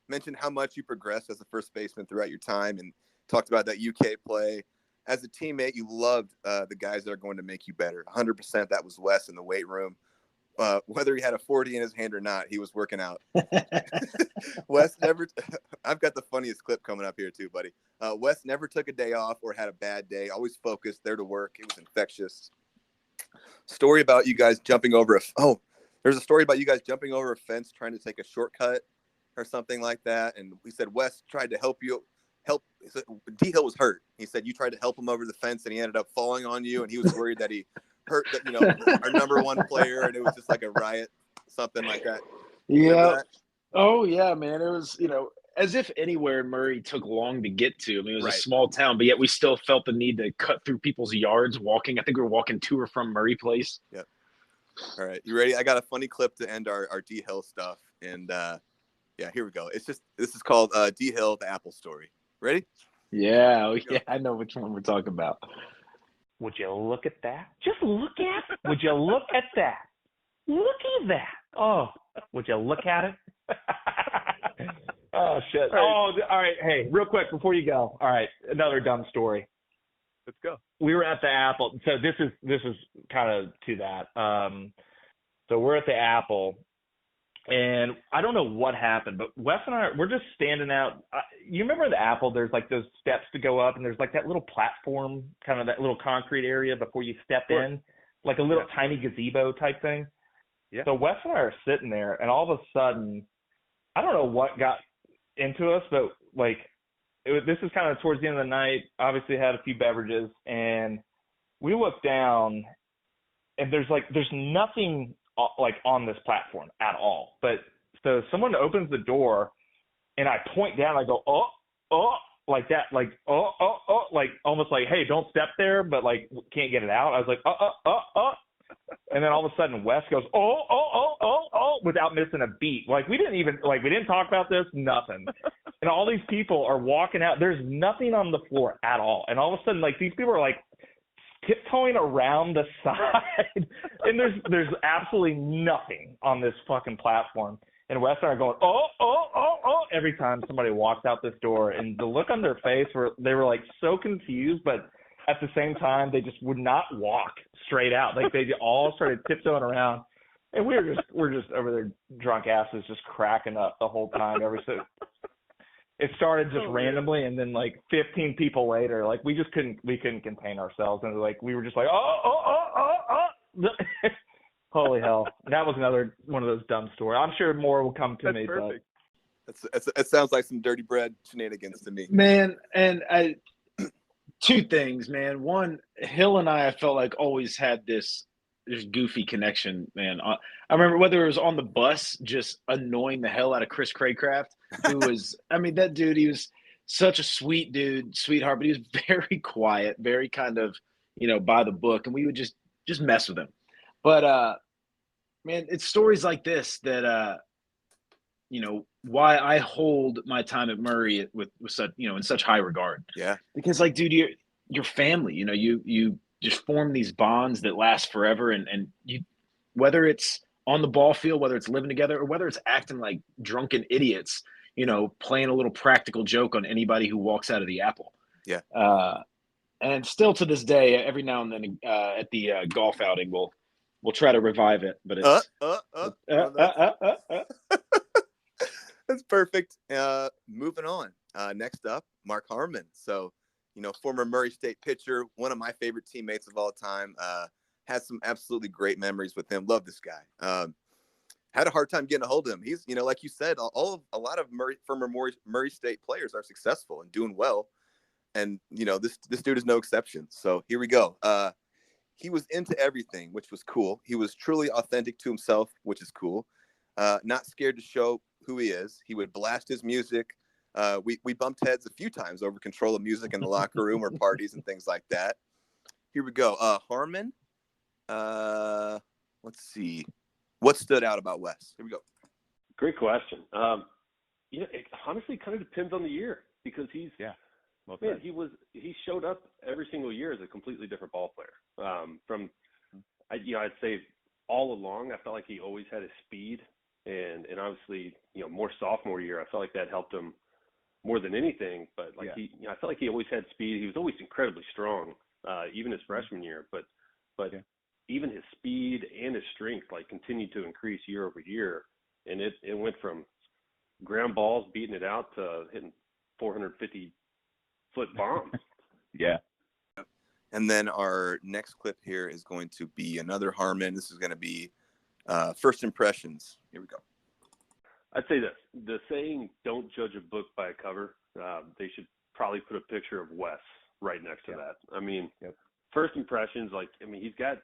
Mentioned how much you progressed as a first baseman throughout your time, and talked about that UK play. As a teammate, you loved the guys that are going to make you better. 100%. That was Wes in the weight room. Whether he had a 40 in his hand or not, he was working out. Wes never. I've got the funniest clip coming up here too, buddy. Wes never took a day off or had a bad day. Always focused, there to work. It was infectious. Story about you guys jumping over there's a story about you guys jumping over a fence trying to take a shortcut or something like that. And we said Wes tried to help. D Hill was hurt. He said you tried to help him over the fence, and he ended up falling on you. And he was worried that he hurt our number one player, and it was just like a riot, something like that. Yeah. Oh yeah, man. It was as if anywhere in Murray took long to get to. I mean, it was a small town, but yet we still felt the need to cut through people's yards walking. I think we were walking to or from Murray Place. Yep. All right, you ready? I got a funny clip to end our D Hill stuff, and yeah, here we go. This is called D Hill, the Apple story. Ready? Yeah, I know which one we're talking about. Would you look at that? Just look at it. Would you look at that? Look at that. Oh, would you look at it? Oh, shit. All right. Hey, real quick before you go. All right, another dumb story. Let's go. We were at the Apple. So this is kind of to that. So we're at the Apple, and I don't know what happened, but Wes and I, we're just standing out. You remember the Apple? There's like those steps to go up, and there's like that little platform, kind of that little concrete area before you step in, like a little tiny gazebo type thing. Yeah. So Wes and I are sitting there, and all of a sudden, I don't know what got into us, but like this is kind of towards the end of the night. Obviously, had a few beverages, and we look down, and there's nothing like on this platform at all. But so someone opens the door, and I point down. I go, oh, like that, like oh, like almost like, hey, don't step there, but like can't get it out. I was like, oh. And then all of a sudden Wes goes, oh, without missing a beat. Like we didn't talk about this, nothing. And all these people are walking out. There's nothing on the floor at all. And all of a sudden, like these people are like tiptoeing around the side, and there's absolutely nothing on this fucking platform. And Wes and I are going, oh, every time somebody walks out this door. And the look on their face they were like so confused, but at the same time, they just would not walk straight out. Like they all started tiptoeing around, and we're just over there, drunk asses, just cracking up the whole time. It started just randomly, and then like 15 people later, like we couldn't contain ourselves, and like we were just like oh. Holy hell! That was another one of those dumb stories. I'm sure more will come to me. Perfect. But it sounds like some dirty bread shenanigans to me, man. And two things, man. One, Hill and I felt like always had this goofy connection, man. I remember whether it was on the bus, just annoying the hell out of Chris Craycraft, who was, I mean, that dude, he was such a sweet dude, sweetheart, but he was very quiet, very kind of, by the book, and we would just mess with him. But, man, it's stories like this that, why I hold my time at Murray with such, in such high regard. Yeah. Because like, dude, your family, you just form these bonds that last forever. And you, whether it's on the ball field, whether it's living together, or whether it's acting like drunken idiots, playing a little practical joke on anybody who walks out of the Apple. Yeah. And still to this day, every now and then at the golf outing, we'll try to revive it, but it's that's perfect. Moving on. Next up, Marc Harmon. So, former Murray State pitcher, one of my favorite teammates of all time. Has some absolutely great memories with him. Love this guy. Had a hard time getting a hold of him. He's, like you said, a lot of former Murray State players are successful and doing well. And, this dude is no exception. So here we go. He was into everything, which was cool. He was truly authentic to himself, which is cool. Not scared to show who he is. He would blast his music. We bumped heads a few times over control of music in the locker room or parties and things like that. Here we go. Harmon. Let's see. What stood out about Wes? Here we go. Great question. It honestly kind of depends on the year because he showed up every single year as a completely different ball player. I'd say all along, I felt like he always had his speed, and obviously, more sophomore year, I felt like that helped him more than anything. But I felt like he always had speed. He was always incredibly strong, even his freshman year. But even his speed and his strength continued to increase year over year, and it went from ground balls beating it out to hitting 450-foot bombs. Yeah. And then our next clip here is going to be another Harmon. This is going to be first impressions. Here we go. I'd say this: the saying "Don't judge a book by a cover." They should probably put a picture of Wes right next to that. I mean, first impressions, he's got,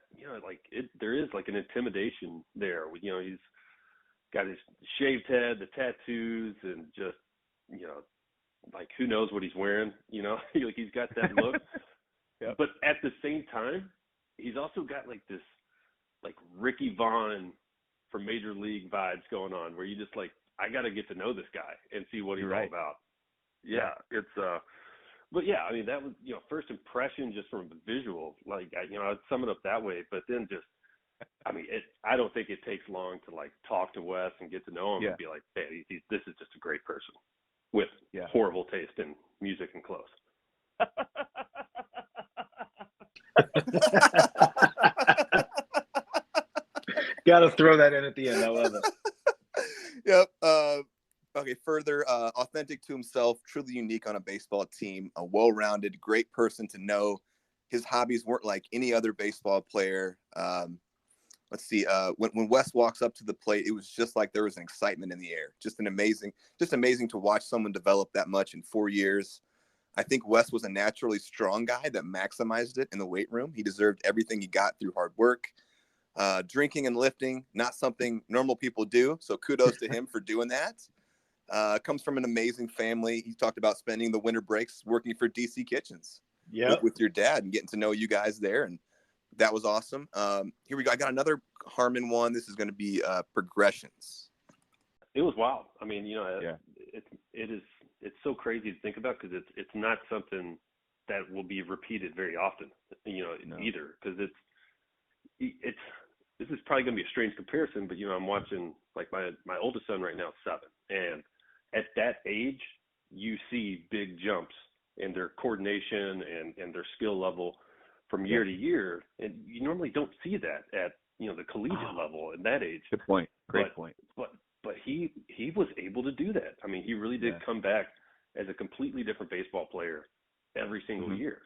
there is an intimidation there. He's got his shaved head, the tattoos, and just, who knows what he's wearing, he's got that look. But at the same time, he's also got this, Ricky Vaughn from Major League vibes going on, where you just I got to get to know this guy and see what he's all about. Yeah, it's but yeah, I mean, that was, first impression just from the visual, I'd sum it up that way. But then just, I don't think it takes long to talk to Wes and get to know him and be like, hey, this is just a great person with horrible taste in music and clothes. Got to throw that in at the end. I love it. Yep. Okay, further, authentic to himself, truly unique on a baseball team, a well-rounded, great person to know. His hobbies weren't like any other baseball player. Let's see, when Wes walks up to the plate, it was just like there was an excitement in the air. Just amazing to watch someone develop that much in 4 years. I think Wes was a naturally strong guy that maximized it in the weight room. He deserved everything he got through hard work. Drinking and lifting, not something normal people do. So kudos to him for doing that. Comes from an amazing family. He talked about spending the winter breaks working for DC Kitchens with your dad and getting to know you guys there. And that was awesome. Here we go. I got another Harmon one. This is going to be progressions. It was wild. I mean, it's so crazy to think about, because it's not something that will be repeated very often, either, because this is probably going to be a strange comparison, but I'm watching my oldest son right now is 7, and at that age you see big jumps in their coordination and their skill level from year to year, and you normally don't see that at the collegiate level at that age. Good point. Great point. But he was able to do that. I mean, he really did come back as a completely different baseball player every single year,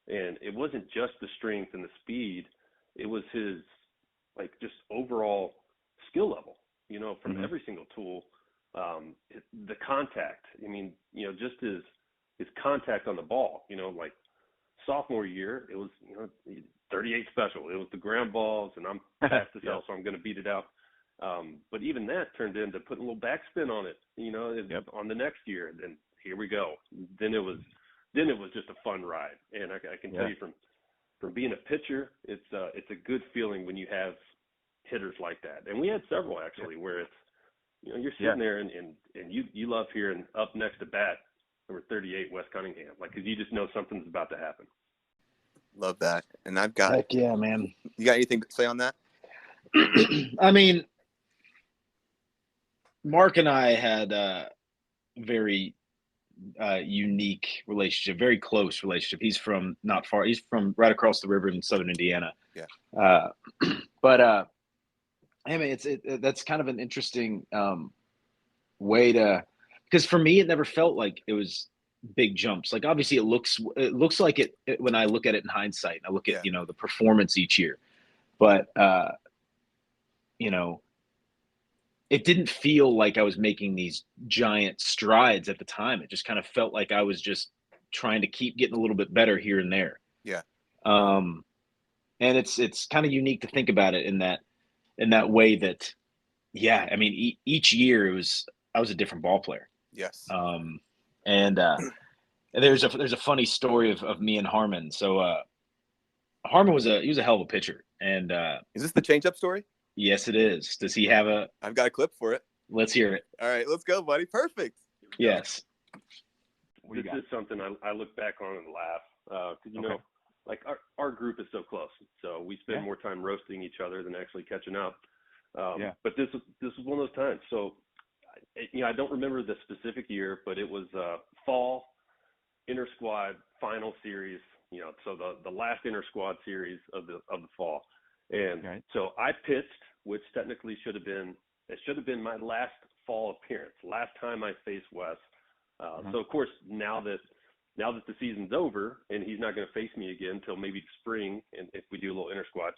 and it wasn't just the strength and the speed. It was his just overall skill level, from every single tool, the contact. I mean, just his contact on the ball, sophomore year, it was, 38 special. It was the ground balls, and I'm fast as hell, so I'm going to beat it out. But even that turned into putting a little backspin on it, on the next year. And then here we go. Then it was just a fun ride. And I can tell you from being a pitcher, it's a good feeling when you have hitters like that. And we had several actually, where it's, you're sitting there and you love hearing up next to bat, number 38, Wes Cunningham, because you just know something's about to happen. Love that. And I've got, heck yeah, man. You got anything to say on that? I mean, Mark and I had a very unique relationship, very close relationship. He's from not far. He's from right across the river in southern Indiana. Yeah. I mean, that's kind of an interesting way to, because for me, it never felt like it was big jumps. Like, obviously it looks like it when I look at it in hindsight, and I look at, the performance each year, but it didn't feel like I was making these giant strides at the time. It just kind of felt like I was just trying to keep getting a little bit better here and there. Yeah. And it's kind of unique to think about it in that way that, I mean, each year I was a different ball player. Yes. And there's a funny story of me and Harmon. So Harmon was a hell of a pitcher. And is this the changeup story? Yes, it is. Does he have I've got a clip for it. Let's hear it. All right, let's go, buddy. Perfect. Yes. This is something I look back on and laugh, because like our group is so close, so we spend more time roasting each other than actually catching up. But this was one of those times. So, I don't remember the specific year, but it was fall inter-squad final series. So the last inter-squad series of the fall, and so I pitched, which technically should have been my last fall appearance, last time I faced Wes. So of course now that the season's over and he's not going to face me again until maybe spring, and if we do a little inter-squad,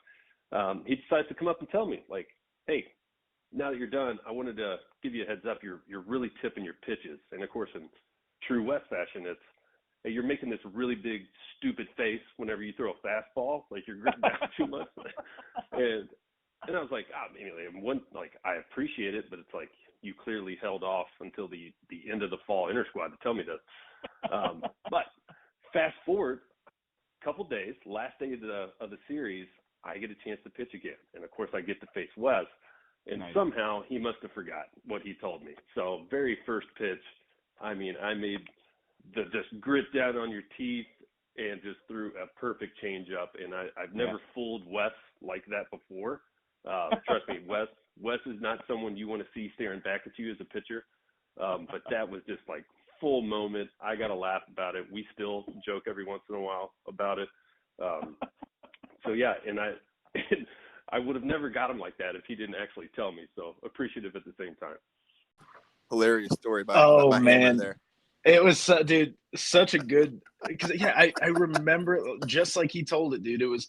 he decides to come up and tell me, like, hey, now that you're done, I wanted to give you a heads up. You're really tipping your pitches. And of course, in true West fashion, it's, hey, you're making this really big, stupid face whenever you throw a fastball, like you're gripping back too much. And I was like, I appreciate it, but it's like you clearly held off until the end of the fall inter-squad to tell me this. But fast forward a couple days, last day of the series, I get a chance to pitch again. And of course, I get to face Wes. And somehow he must have forgot what he told me. So very first pitch, I made the just grit down on your teeth and just threw a perfect changeup. And I've never fooled Wes like that before. Trust me, Wes is not someone you want to see staring back at you as a pitcher. But that was just like full moment. I got to laugh about it. We still joke every once in a while about it. So yeah, and I would have never got him like that if he didn't actually tell me. So appreciative at the same time. Hilarious story by man. there. It was, dude, such a good, because I remember just like he told it, dude. It was,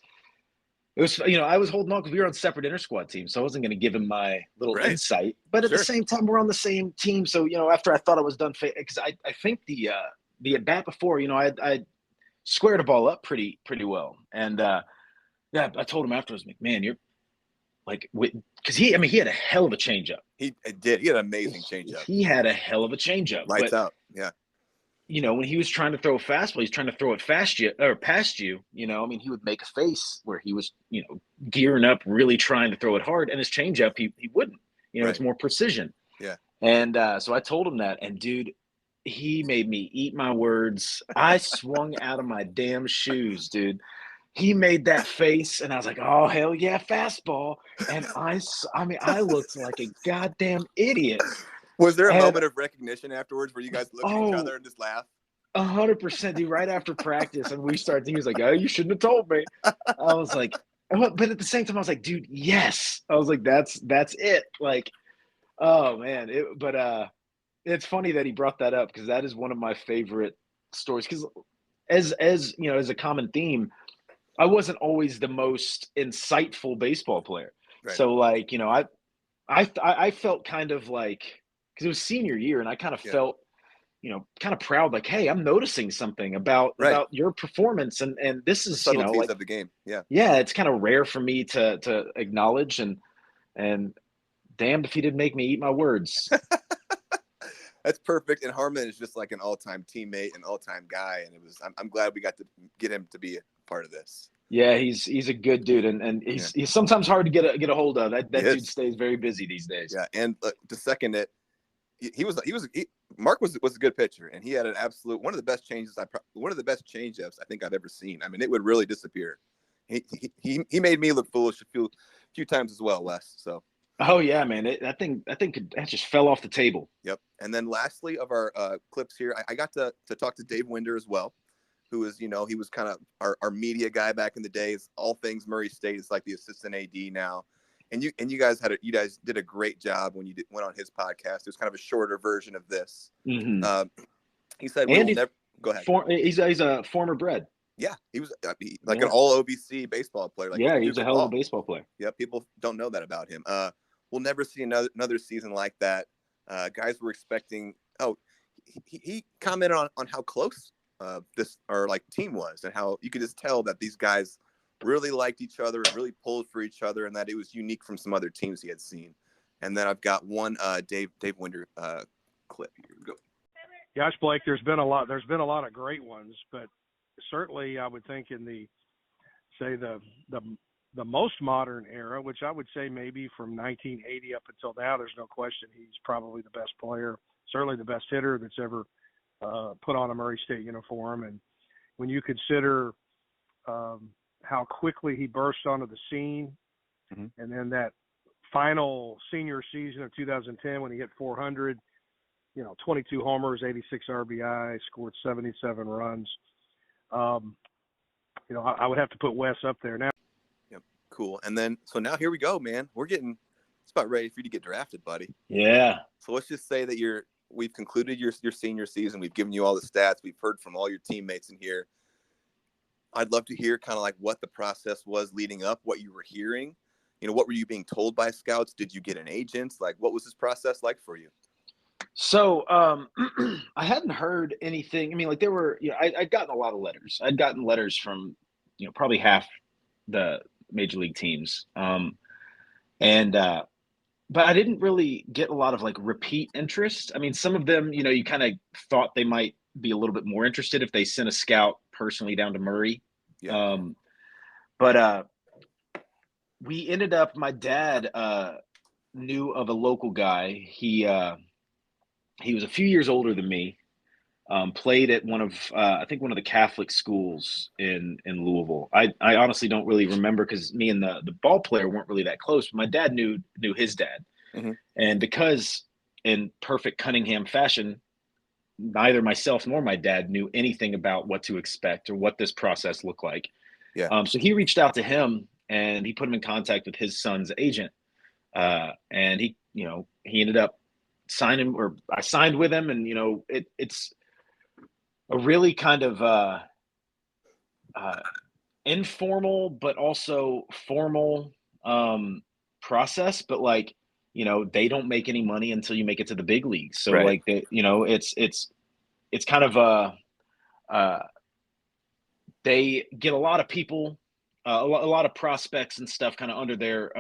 I was holding on because we were on separate inter-squad teams, so I wasn't going to give him my little insight. But at the same time, we're on the same team. So, after I thought I was done, because I think the at bat before, I squared the ball up pretty well. And, I told him afterwards, man, you're like, because he had a hell of a changeup. He did. He had an amazing changeup. He had a hell of a changeup. Lights out. Yeah. When he was trying to throw a fastball, he's trying to throw it past you. He would make a face where he was, gearing up, really trying to throw it hard. And his changeup, he wouldn't. It's more precision. Yeah. And so I told him that. And, dude, he made me eat my words. I swung out of my damn shoes, dude. He made that face, and I was like, oh, hell yeah, fastball. And I looked like a goddamn idiot. Was there a moment of recognition afterwards where you guys looked at each other and just laughed? 100%, dude. Right after practice, and we started, he was like, oh, you shouldn't have told me. I was like, but at the same time, I was like, dude, yes. I was like, that's it. Like, oh, man. It's funny that he brought that up because that is one of my favorite stories. Because as a common theme, I wasn't always the most insightful baseball player. Right. So, like, I felt kind of like, because it was senior year, and I kind of felt, kind of proud, like, hey, I'm noticing something about your performance, and this is, subtleties of the game. Yeah. Yeah, it's kind of rare for me to acknowledge, and damned if he didn't make me eat my words. That's perfect. And Harmon is just like an all-time teammate, an all-time guy, and I'm glad we got to get him to be a part of this. Yeah, he's a good dude, and he's sometimes hard to get a hold of. That dude stays very busy these days. Yeah, and to second it, Marc was a good pitcher, and he had an absolute one of the best changeups I think I've ever seen. I mean, it would really disappear. He made me look foolish a few times as well, Wes. So. Oh yeah, man! That thing just fell off the table. Yep. And then lastly of our clips here, I got to talk to Dave Windor as well, who is, he was kind of our media guy back in the days. All things Murray State is like the assistant AD now, and you guys did a great job when you went on his podcast. It was kind of a shorter version of this. Mm-hmm. He said, go ahead. He's a former Bred. Yeah, he was an all OVC baseball player. Like, yeah, he was a hell of a baseball player. Yeah, people don't know that about him. We'll never see another season like that. Guys were expecting. Oh, he commented on how close this team was, and how you could just tell that these guys really liked each other, really pulled for each other, and that it was unique from some other teams he had seen. And then I've got one Dave Windor clip here. Go. Gosh, Blake, there's been a lot of great ones, but certainly I would think in the most modern era, which I would say maybe from 1980 up until now, there's no question he's probably the best player, certainly the best hitter that's ever put on a Murray State uniform. And when you consider how quickly he burst onto the scene. And then that final senior season of 2010 when he hit 400, 22 homers, 86 RBI, scored 77 runs. I would have to put Wes up there now. Yep, cool. And then, so now here we go, man. It's about ready for you to get drafted, buddy. Yeah. So let's just say that we've concluded your senior season. We've given you all the stats. We've heard from all your teammates in here. I'd love to hear kind of like what the process was leading up, what you were hearing. What were you being told by scouts? Did you get an agent? Like, what was this process like for you? So I hadn't heard anything. I mean, like there were, I'd gotten a lot of letters. I'd gotten letters from, probably half the major league teams. But I didn't really get a lot of like repeat interest. I mean, some of them, you kind of thought they might be a little bit more interested if they sent a scout personally down to Murray. Yeah. But we ended up, my dad knew of a local guy. He was a few years older than me, played at one of the Catholic schools in Louisville. I honestly don't really remember because me and the ball player weren't really that close. But my dad knew his dad. And because in perfect Cunningham fashion, neither myself nor my dad knew anything about what to expect or what this process looked like. Yeah. So he reached out to him and he put him in contact with his son's agent. And he ended up signing, or I signed with him, and it's a really kind of informal but also formal process. But like, they don't make any money until you make it to the big leagues. So right. Like it's kind of they get a lot of people, a lot of prospects and stuff kind of under their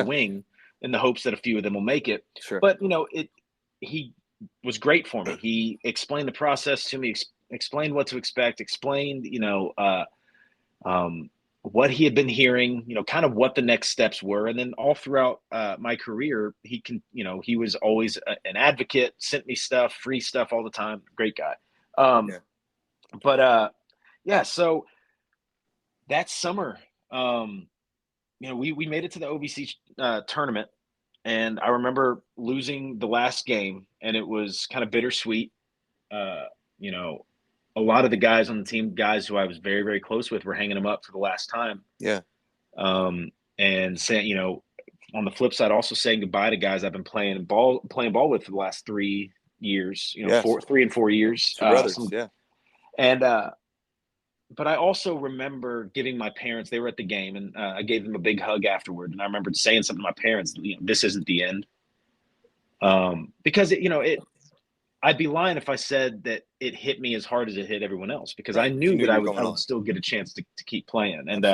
wing in the hopes that a few of them will make it. Sure. But he was great for me. He explained the process to me, explained what to expect, explained, what he had been hearing, kind of what the next steps were. And then all throughout my career, he was always an advocate, sent me stuff, free stuff all the time. Great guy. So that summer, we made it to the OVC tournament. And I remember losing the last game, and it was kind of bittersweet. A lot of the guys on the team, guys who I was very, very close with, were hanging them up for the last time. Yeah. And saying, on the flip side, also saying goodbye to guys I've been playing ball with for the last 3 years. 3 and 4 years. Two brothers. And but I also remember giving my parents, they were at the game, and I gave them a big hug afterward. And I remembered saying something to my parents, this isn't the end. Because I'd be lying if I said that it hit me as hard as it hit everyone else, because right. I knew that I would still get a chance to keep playing. And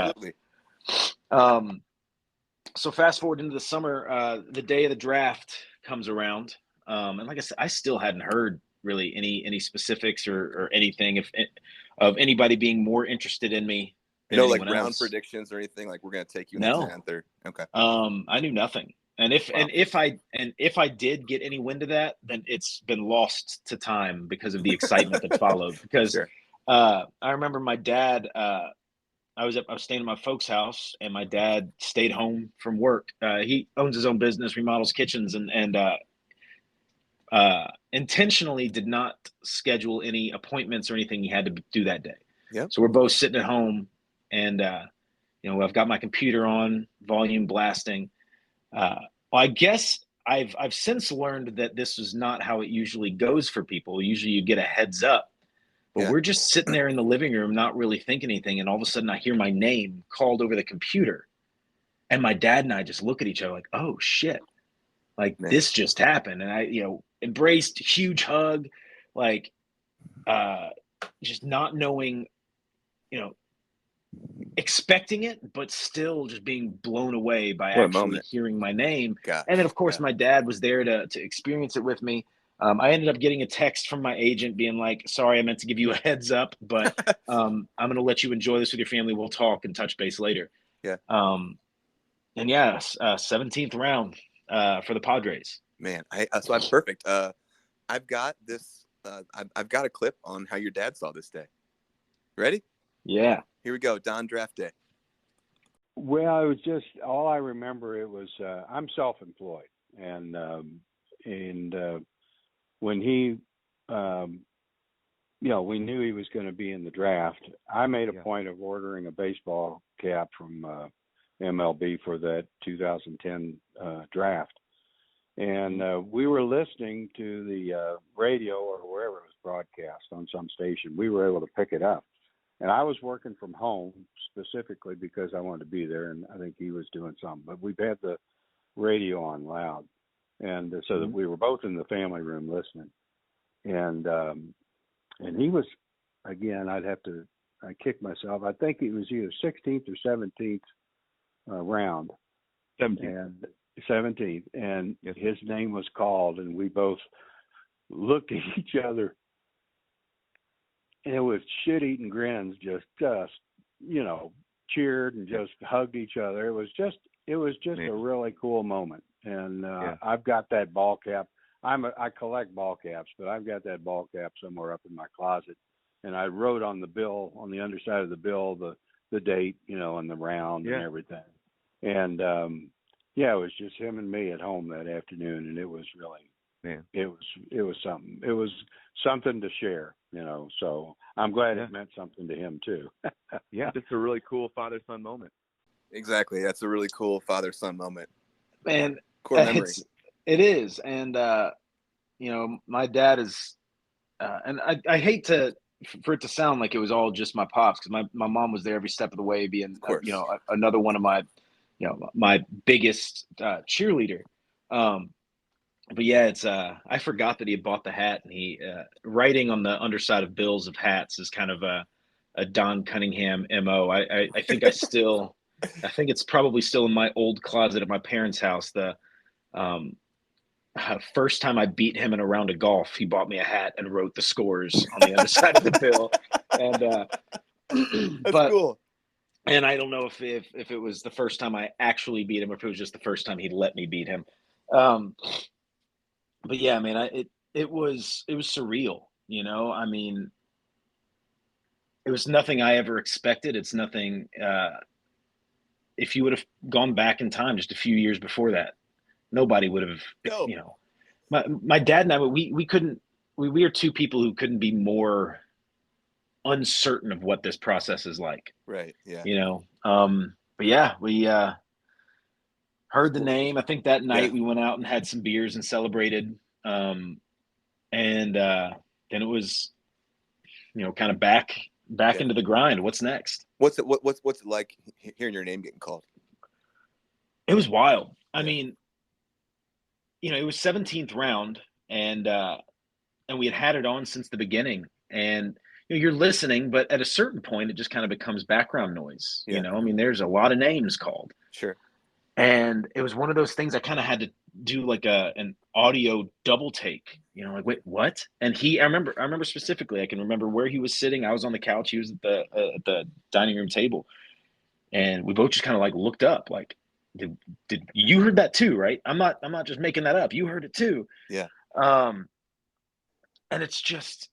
so fast forward into the summer, the day of the draft comes around. And like I said, I still hadn't heard really any specifics or anything of anybody being more interested in me than like round else. Predictions or anything, like we're going to take you in the 10th or okay. I knew nothing. And if I did get any wind of that, then it's been lost to time because of the excitement that followed. Because sure. I remember my dad, I was staying at my folks' house, and my dad stayed home from work. He owns his own business, remodels kitchens, and intentionally did not schedule any appointments or anything he had to do that day. Yeah. So we're both sitting at home, and I've got my computer on, volume blasting. I guess I've since learned that this is not how it usually goes for people. Usually you get a heads up, but we're just sitting there in the living room, not really thinking anything. And all of a sudden I hear my name called over the computer, and my dad and I just look at each other like, oh shit, like this just happened. And I, embraced, huge hug, like, just not knowing, expecting it, but still just being blown away by actually hearing my name. And then of course my dad was there to experience it with me. I ended up getting a text from my agent being like, sorry, I meant to give you a heads up, but I'm going to let you enjoy this with your family. We'll talk and touch base later. Yeah. 17th round for the Padres. Man, so I'm perfect. I've got this. I've got a clip on how your dad saw this day. Ready? Yeah. Here we go. Don draft day. Well, it was just all I remember. It was I'm self-employed, and when he, we knew he was going to be in the draft. I made a point of ordering a baseball cap from MLB for that 2010 draft, and we were listening to the radio or wherever it was broadcast on some station. We were able to pick it up. And I was working from home specifically because I wanted to be there, and I think he was doing something. But we had the radio on loud, and so that we were both in the family room listening. And he was, again, I kicked myself. I think it was either 16th or 17th round. 17th. And his name was called, and we both looked at each other. And it was shit-eating grins, just cheered and just hugged each other. It was just a really cool moment. And I've got that ball cap. I collect ball caps, but I've got that ball cap somewhere up in my closet. And I wrote on the bill, on the underside of the bill, the date, and the round and everything. And it was just him and me at home that afternoon, and it was really. Man. It was something. It was something to share, So I'm glad it meant something to him too. It's a really cool father-son moment. Exactly, that's a really cool father-son moment. Man, core memory. It is, and my dad is, and I hate for it to sound like it was all just my pops, because my mom was there every step of the way, being another one of my, my biggest cheerleader. But it's I forgot that he had bought the hat, and he writing on the underside of bills of hats is kind of a Don Cunningham MO. I think I think it's probably still in my old closet at my parents' house. The first time I beat him in a round of golf, he bought me a hat and wrote the scores on the underside of the bill. And that's cool. And I don't know if it was the first time I actually beat him, or if it was just the first time he let me beat him. But yeah, man, it was surreal, I mean, it was nothing I ever expected. It's nothing, if you would have gone back in time just a few years before that, nobody would have, my dad and I, we couldn't, we are two people who couldn't be more uncertain of what this process is like. Right. Yeah. But yeah, we, heard the name. I think that night we went out and had some beers and celebrated. And then it was, kind of back into the grind. What's next? What's it like hearing your name getting called? It was wild. I mean, it was 17th round, and we had it on since the beginning, and you're listening, but at a certain point it just kind of becomes background noise. I mean, there's a lot of names called. Sure. And it was one of those things I kind of had to do like an audio double take, like, wait, what? And I remember specifically, I can remember where he was sitting. I was on the couch. He was at the dining room table, and we both just kind of like looked up, like, did you heard that too? Right. I'm not just making that up. You heard it too. Yeah. And it's just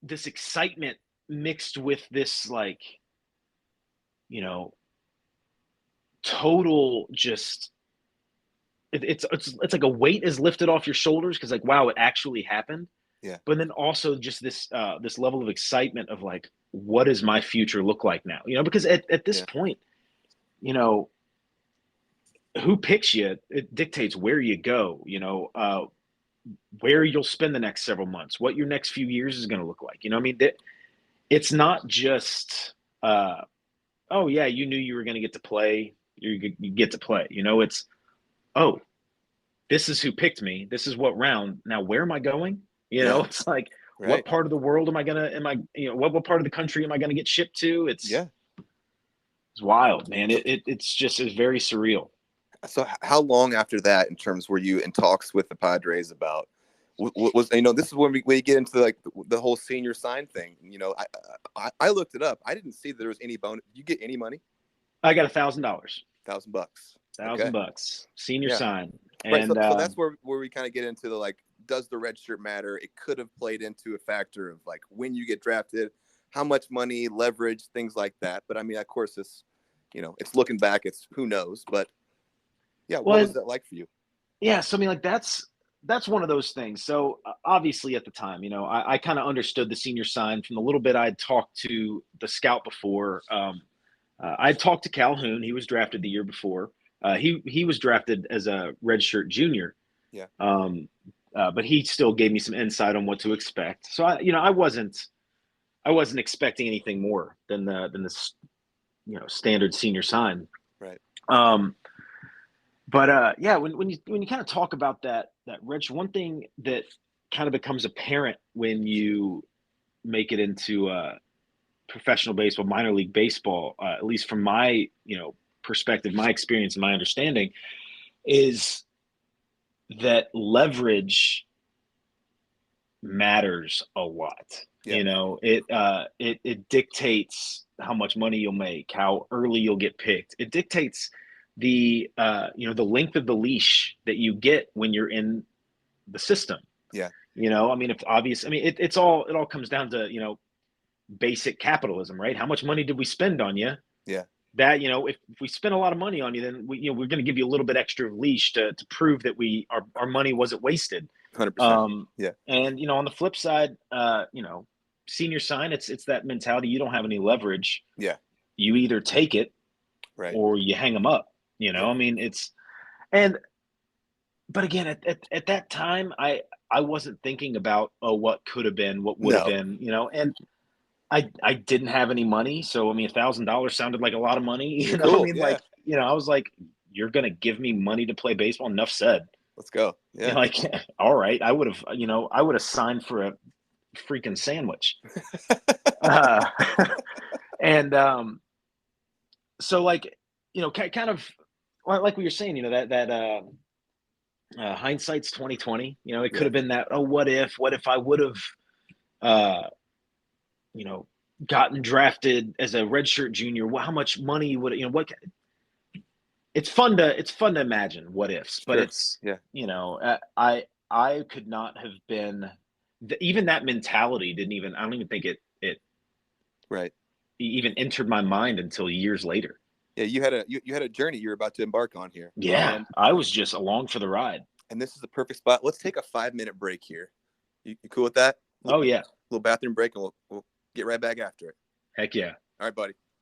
this excitement mixed with this, like, total just it's like a weight is lifted off your shoulders, because, like, wow, it actually happened. Yeah. But then also just this level of excitement of, like, what does my future look like now? Because at this point, who picks you, it dictates where you go, where you'll spend the next several months, what your next few years is going to look like. I mean, it's not just oh yeah, you knew you were going to get to play. You get to play. It's, oh, this is who picked me. This is what round. Now, where am I going? It's like, right. What part of the world what part of the country am I going to get shipped to? It's wild, man. It's very surreal. So how long after that, in terms, were you in talks with the Padres about, was this is when we get into, like, the whole senior sign thing. I looked it up. I didn't see that there was any bonus. Did you get any money? I got $1,000. $1,000. $1,000 senior sign. And, right. So that's where we kind of get into the, like, does the red shirt matter? It could have played into a factor of, like, when you get drafted, how much money, leverage, things like that. But I mean, of course, it's, it's looking back, it's who knows. But yeah, what was that like for you? Yeah, so I mean, like that's one of those things. So obviously at the time, I kind of understood the senior sign from the little bit I had talked to the scout before. I talked to Calhoun. He was drafted the year before. He was drafted as a redshirt junior. Yeah. But he still gave me some insight on what to expect. So I wasn't expecting anything more than this standard senior sign. Right. But yeah, when you kind of talk about that redshirt, one thing that kind of becomes apparent when you make it into professional baseball, minor league baseball, at least from my perspective, my experience, and my understanding, is that leverage matters a lot. Yeah. It dictates how much money you'll make, how early you'll get picked. It dictates the the length of the leash that you get when you're in the system. Yeah. I mean, it all comes down to basic capitalism, right? How much money did we spend on you? Yeah. That if we spend a lot of money on you, then we're going to give you a little bit extra leash to prove that our money wasn't wasted. 100%. Yeah. And on the flip side, senior sign, it's that mentality. You don't have any leverage. Yeah. You either take it, right, or you hang them up. Yeah. I mean, but again, at that time, I wasn't thinking about what could have been, what would have been, and I didn't have any money, so I mean, $1,000 sounded like a lot of money. Cool, I mean, yeah. I was like, you're gonna give me money to play baseball? Enough said. Let's go. Yeah. All right, I would have signed for a freaking sandwich. And so kind of like what you're saying, that hindsight's 2020. It could have been that, what if I would have gotten drafted as a redshirt junior, how much money would what? It's fun to imagine what ifs, but I could not have been even that mentality I don't even think it right even entered my mind until years later. Yeah, you had a journey you were about to embark on here. Yeah, and I was just along for the ride. And this is the perfect spot. Let's take a 5-minute break here. You cool with that? Oh yeah. Little bathroom break, and we'll get right back after it. Heck yeah. All right, buddy.